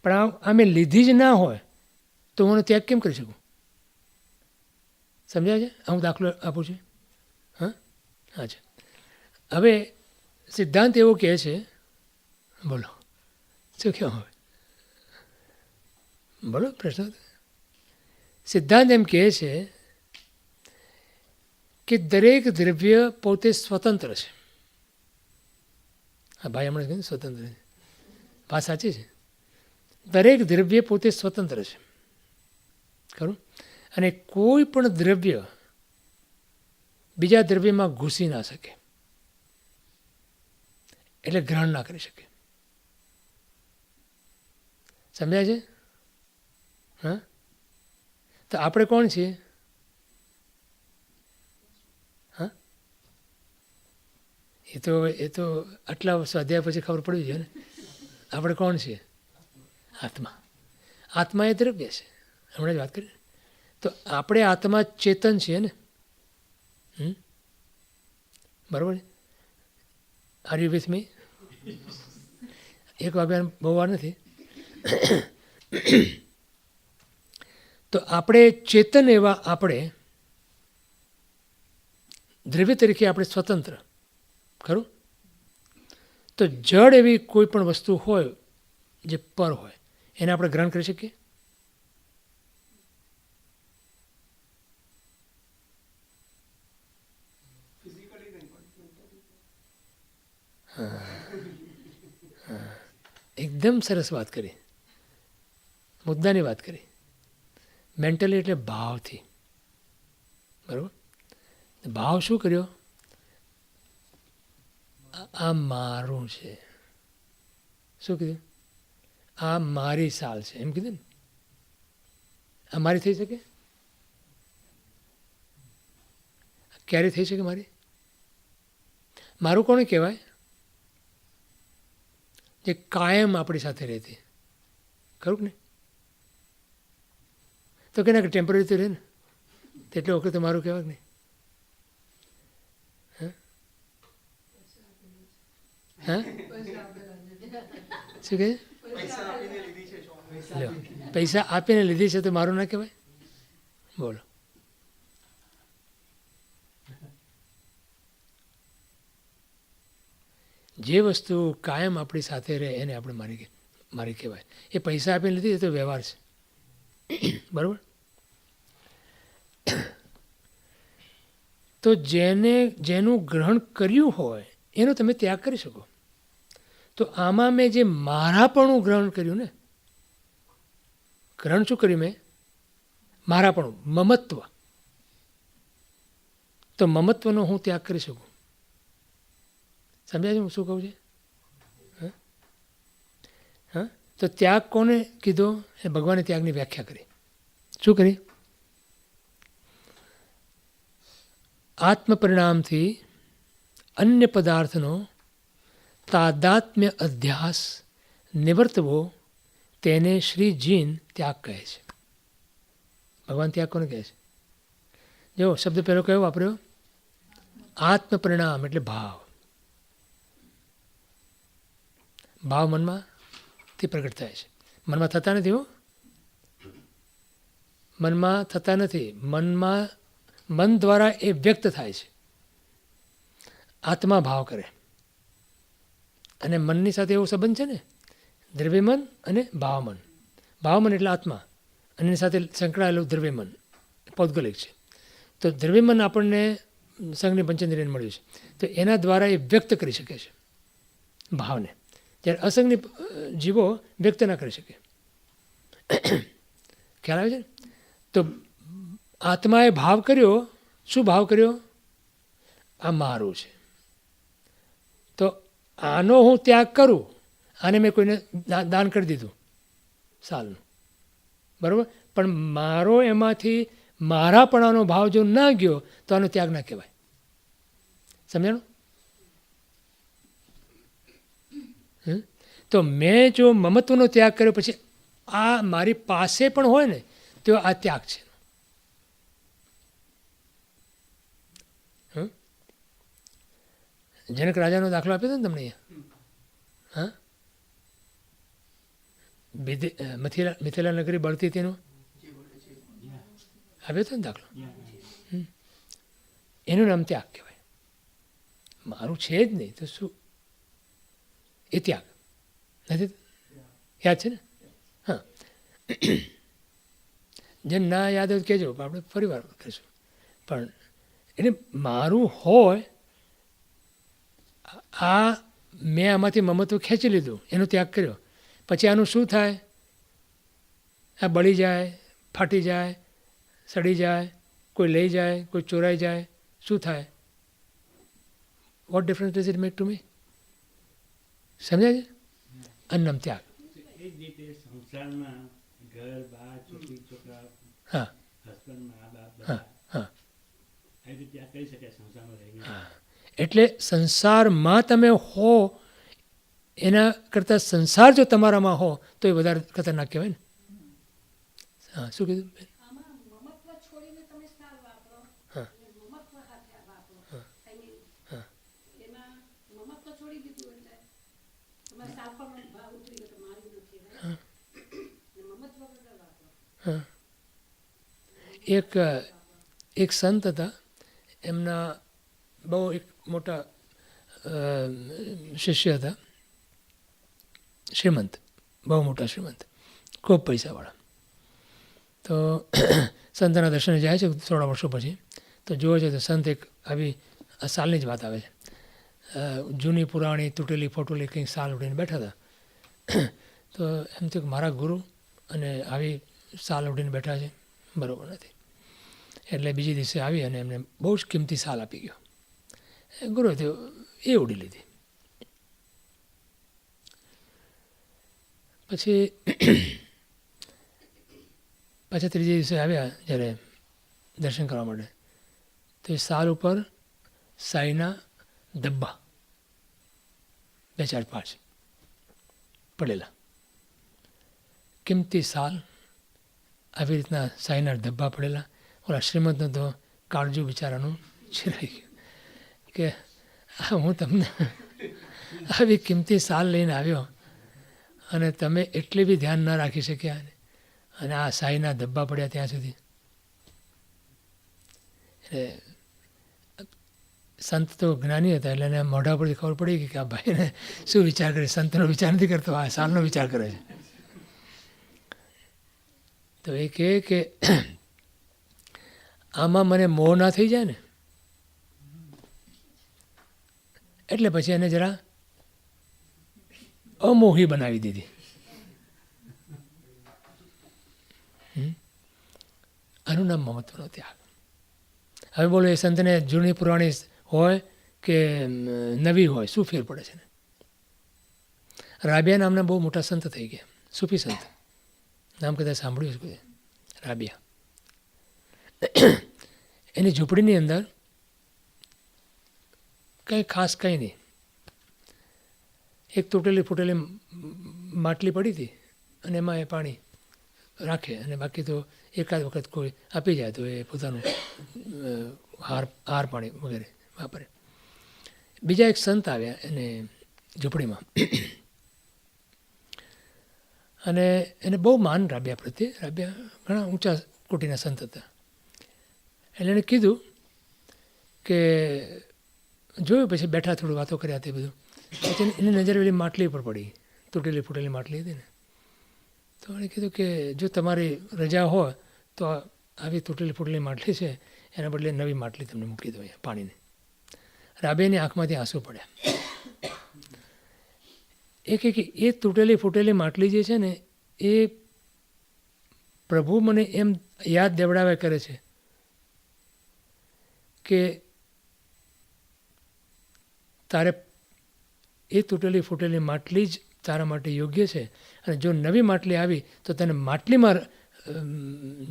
પણ આ મેં લીધી જ ના હોય તો હું એનો ત્યાગ કેમ કરી શકું? સમજાય છે? હું દાખલો આપું છું. હા, અચ્છા. હવે સિદ્ધાંત એવો કહે છે, બોલો શું કહો? હવે બોલો પ્રશ્ન. સિદ્ધાંત એમ કહે છે કે દરેક દ્રવ્ય પોતે સ્વતંત્ર છે. હા ભાઈ, હમણાં કીધું સ્વતંત્ર છે, વાત સાચી છે. દરેક દ્રવ્ય પોતે સ્વતંત્ર છે, ખરું? અને કોઈ પણ દ્રવ્ય બીજા દ્રવ્યમાં ઘૂસી ના શકે, એટલે ગ્રહણ ના કરી શકે. સમજાય છે? હા. તો આપણે કોણ છીએ? હા, એ તો આટલા સ્વાધ્યાય પછી ખબર પડી જાય ને. આપણે કોણ છીએ? આત્મા. આત્મા એ દ્રવ્ય છે, હમણાં જ વાત કરી. તો આપણે આત્મા ચેતન છીએ ને. બરાબર છે? Are you with me? એક વાગ્યા બહુ વાર નથી. તો આપણે ચેતન એવા આપણે દ્રવ્ય તરીકે આપણે સ્વતંત્ર, ખરું? તો જડ એવી કોઈ પણ વસ્તુ હોય જે પર હોય એને આપણે ગ્રહણ કરી શકીએ? એકદમ સરસ વાત કરી, મુદ્દાની વાત કરી. મેન્ટલી એટલે ભાવથી, બરાબર? ભાવ શું કર્યો? આ મારું છે. શું કીધું? આ મારી સાલ છે એમ કીધું ને. આ મારી થઈ શકે? ક્યારે થઈ શકે મારી? મારું કોને કહેવાય? જે કાયમ આપણી સાથે રહેતી, ખરું ને? તો કે ના કે ટેમ્પરરી તો રહે ને, તેટલી વખત તો મારું કહેવાય નહીં. હા, શું કહે? પૈસા આપીને લીધી છે તો મારું ના કહેવાય? બોલો. જે વસ્તુ કાયમ આપણી સાથે રહે એને આપણે મારી કહેવાય. એ પૈસા આપીને લીધી એ તો વ્યવહાર છે, બરાબર? તો જેનું ગ્રહણ કર્યું હોય એનો તમે ત્યાગ કરી શકો. તો આમાં મેં જે મારાપણું ગ્રહણ કર્યું ને, ગ્રહણ શું કર્યું મેં? મારાપણું, મમત્વ. તો મમત્વનો હું ત્યાગ કરી શકું. સમજાય છે હું શું કહું છું? હા, તો ત્યાગ કોને કીધો? એ ભગવાને ત્યાગની વ્યાખ્યા કરી. શું કરી? આત્મ પરિણામથી અન્ય પદાર્થનો તાદાત્મ્ય અધ્યાસ નિવર્તવો તેને શ્રી જીન ત્યાગ કહે છે. ભગવાન ત્યાગ કોને કહે છે? જો શબ્દ પહેલો કયો વાપર્યો? આત્મ પરિણામ એટલે ભાવ. ભાવ મનમાંથી પ્રગટ થાય છે. મનમાં થતા નથી. હો, મનમાં થતા નથી. મન દ્વારા એ વ્યક્ત થાય છે. આત્મા ભાવ કરે અને મનની સાથે એવો સંબંધ છે ને, દ્રવ્યમન અને ભાવમન. ભાવમન એટલે આત્મા અને એની સાથે સંકળાયેલું દ્રવ્યમન પૌદ્ગલિક છે. તો દ્રવ્યમન આપણને સંઘની પંચેન્દ્રિયને મળ્યું છે, તો એના દ્વારા એ વ્યક્ત કરી શકે છે ભાવને, જ્યારે અસંગની જીવો વ્યક્ત ના કરી શકે. ખ્યાલ આવે છે? તો આત્માએ ભાવ કર્યો. શું ભાવ કર્યો? આ મારું છે. તો આનો હું ત્યાગ કરું, આને મેં કોઈને દાન કરી દીધું સાલનું, બરાબર? પણ મારો એમાંથી મારાપણાનો ભાવ જો ના ગયો તો આનો ત્યાગ ના કહેવાય. સમજાણું? તો મેં જો મમત્વનો ત્યાગ કર્યો પછી આ મારી પાસે પણ હોય ને તો આ ત્યાગ છે. જનક રાજાનો દાખલો આપ્યો હતો ને તમને અહીંયા. હા, મિથિલા નગરી બળતી તેનો આપ્યો હતો ને દાખલો. એનું નામ ત્યાગ કહેવાય. મારું છે જ નહીં તો શું? એ ત્યાગ નથી. યાદ છે ને? હા, જેમ ના યાદ હોય કહેજો, આપણે ફરી વાર કરીશું. પણ એને મારું હોય, આ મેં આમાંથી મમત્વ ખેંચી લીધું, એનો ત્યાગ કર્યો. પછી આનું શું થાય? આ બળી જાય, ફાટી જાય, સડી જાય, કોઈ લઈ જાય, કોઈ ચોરાઈ જાય, શું થાય? What difference does it make to me? સમજાય છે? અન્નમ ત્યાગ. હા હા હા. એટલે સંસારમાં તમે હો એના કરતાં સંસાર જો તમારામાં હો તો એ વધારે ખતરનાક કહેવાય ને. હા, શું કીધું? એક સંત હતા, એમના બહુ એક મોટા શિષ્ય હતા. શ્રીમંત, બહુ મોટા શ્રીમંત, ખૂબ પૈસાવાળા. તો સંતના દર્શને જાય છે થોડા વર્ષો પછી, તો જુએ છે તો સંત એક આવી સાલની જ વાત આવે છે, જૂની પુરાણી તૂટેલી ફોટેલી કંઈક સાલ ઉડીને બેઠા હતા. તો એમ થયું કે મારા ગુરુ અને આવી સાલ ઉડીને બેઠા છે, બરાબર નથી. એટલે બીજી દિવસે આવી અને એમને બહુ જ કિંમતી સાલ આપી ગયો. ગુરુએ તો એ ઉડી લીધી. પછી પાછા ત્રીજે દિવસે આવ્યા જ્યારે દર્શન કરવા માટે, તો એ સાલ ઉપર સાઈના ડબ્બા 2-4-5 પડેલા. કિંમતી સાલ, આવી રીતના સાઈના ડબ્બા પડેલા. ઓલા શ્રીમંતનું તો કાળજું બિચારાનું છીરાઈ ગયું કે હું તમને આવી કિંમતી સાલ લઈને આવ્યો અને તમે એટલી બી ધ્યાન ન રાખી શક્યા, અને આ સાઈના ડબ્બા પડ્યા ત્યાં સુધી. એટલે સંત તો જ્ઞાની હતા, એટલે એને મોઢા પરથી ખબર પડી ગઈ કે આ ભાઈને શું વિચાર કરે, સંતનો વિચાર નથી કરતો, આ સાલનો વિચાર કરે છે. તો એ કહે કે આમાં મને મોહ ના થઈ જાય ને, એટલે પછી એને જરા અમોહી બનાવી દીધી. આનું નામ મહત્વનો ત્યાગ. હવે બોલો, એ સંતને જૂની પુરાણી હોય કે નવી હોય, શું ફેર પડે છે ને? રાબિયા નામના બહુ મોટા સંત થઈ ગયા, સૂફી સંત, નામ કદાચ સાંભળ્યું છે રાબિયા. એની ઝૂંપડીની અંદર કંઈ ખાસ કંઈ નહીં, એક તૂટેલી ફૂટેલી માટલી પડી હતી અને એમાં એ પાણી રાખે, અને બાકી તો એકાદ વખત કોઈ આપી જાય તો એ પોતાનું હાર પાણી વગેરે વાપરે. બીજા એક સંત આવ્યા એને ઝૂંપડીમાં, અને એને બહુ માન રાબિયા પ્રત્યે. રાબિયા ઘણા ઊંચા કોટીના સંત હતા. એટલે એણે કીધું કે જોયું, પછી બેઠા થોડું વાતો કર્યા તે બધું. પછી એની નજર પેલી માટલી ઉપર પડી, તૂટેલી ફૂટેલી માટલી હતી ને. તો એણે કીધું કે જો તમારી રજા હોય તો આવી તૂટેલી ફૂટેલી માટલી છે, એના બદલે નવી માટલી તમને મૂકી દો અહીંયા પાણીની. રાબિયાની આંખમાંથી આંસુ પડ્યા. એ કહે કે એ તૂટેલી ફૂટેલી માટલી જે છે ને, એ પ્રભુ મને એમ યાદ દેવડાવ્યા કરે છે કે તારે એ તૂટેલી ફૂટેલી માટલી જ તારા માટે યોગ્ય છે, અને જો નવી માટલી આવી તો તને માટલીમાં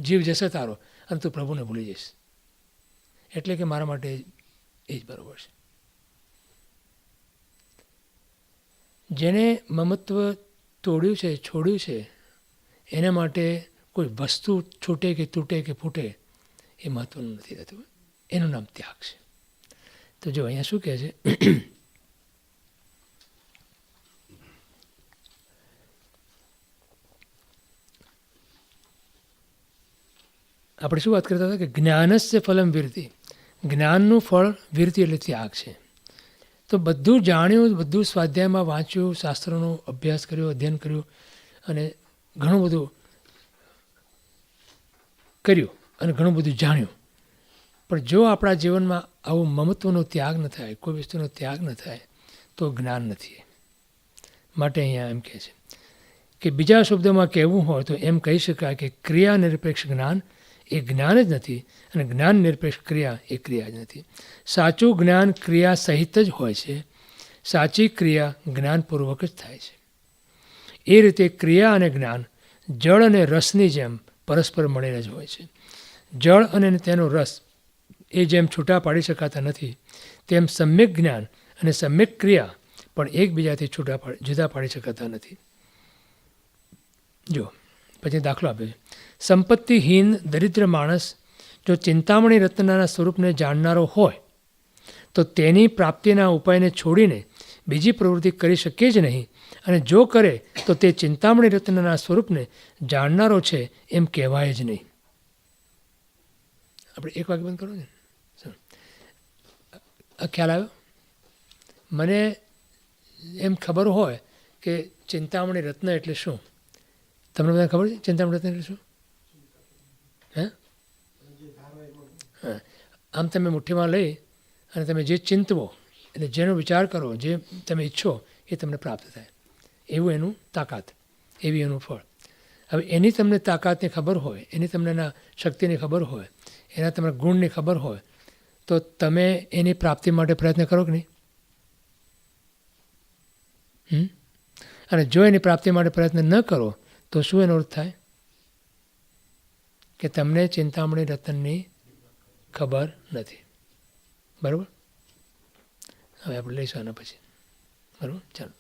જીવ જશે તારો, અને તું પ્રભુને ભૂલી જઈશ. એટલે કે મારા માટે એ જ બરાબર છે. જેને મમત્વ તોડ્યું છે, છોડ્યું છે, એના માટે કોઈ વસ્તુ છૂટે કે તૂટે કે ફૂટે એ મહત્વનું નથી રહેતું. એનું નામ ત્યાગ છે. તો જો અહીંયા શું કહે છે, આપણે શું વાત કરતા હતા કે જ્ઞાનસ્ય ફલમ વિરતિ, જ્ઞાનનું ફળ વિરતિ એટલે ત્યાગ છે. તો બધું જાણ્યું, બધું સ્વાધ્યાયમાં વાંચ્યું, શાસ્ત્રોનો અભ્યાસ કર્યો, અધ્યયન કર્યું, અને ઘણું બધું કર્યું અને ઘણું બધું જાણ્યું, પણ જો આપણા જીવનમાં આવો મમત્વનો ત્યાગ ન થાય, કોઈ વસ્તુનો ત્યાગ ન થાય, તો જ્ઞાન નથી. માટે અહીંયા એમ કહે છે કે બીજા શબ્દોમાં કહેવું હોય તો એમ કહી શકાય કે ક્રિયા નિરપેક્ષ જ્ઞાન એ જ્ઞાન જ નથી, અને જ્ઞાન નિરપેક્ષ ક્રિયા એ ક્રિયા જ નથી. સાચું જ્ઞાન ક્રિયા સહિત જ હોય છે. સાચી ક્રિયા જ્ઞાનપૂર્વક જ થાય છે. એ રીતે ક્રિયા અને જ્ઞાન જળ અને રસની જેમ પરસ્પર મળેલા જ હોય છે. જળ અને તેનો રસ એ જેમ છૂટા પાડી શકાતા નથી, તેમ સમ્યક જ્ઞાન અને સમ્યક ક્રિયા પણ એકબીજાથી જુદા પાડી શકાતા નથી. જો પછી દાખલો આપ્યો છે. સંપત્તિહીન દરિદ્ર માણસ જો ચિંતામણી રત્નના સ્વરૂપને જાણનારો હોય તો તેની પ્રાપ્તિના ઉપાયને છોડીને બીજી પ્રવૃત્તિ કરી શકે જ નહીં, અને જો કરે તો તે ચિંતામણી રત્નના સ્વરૂપને જાણનારો છે એમ કહેવાય જ નહીં. આપણે એક વાક્ય બંધ કરો ને, ખ્યાલ આવ્યો? મને એમ ખબર હોય કે ચિંતામણી રત્ન એટલે શું? તમને બધાને ખબર છે ચિંતામણી રત્ન એટલે શું? હે? હા, આમ તમે મુઠ્ઠીમાં લઈ અને તમે જે ચિંતવો એટલે જેનો વિચાર કરો, જે તમે ઈચ્છો એ તમને પ્રાપ્ત થાય, એવું એનું તાકાત, એવી એનું ફળ. હવે એની તમને તાકાતની ખબર હોય, એની તમને એના શક્તિની ખબર હોય, એના તમને ગુણની ખબર હોય, તો તમે એની પ્રાપ્તિ માટે પ્રયત્ન કરો કે નહીં? અને જો એની પ્રાપ્તિ માટે પ્રયત્ન ન કરો તો શું એનો અર્થ થાય? કે તમને ચિંતામણી રતનની ખબર નથી. બરાબર? હવે આપણે લઈશું આના પછી. બરાબર, ચાલો.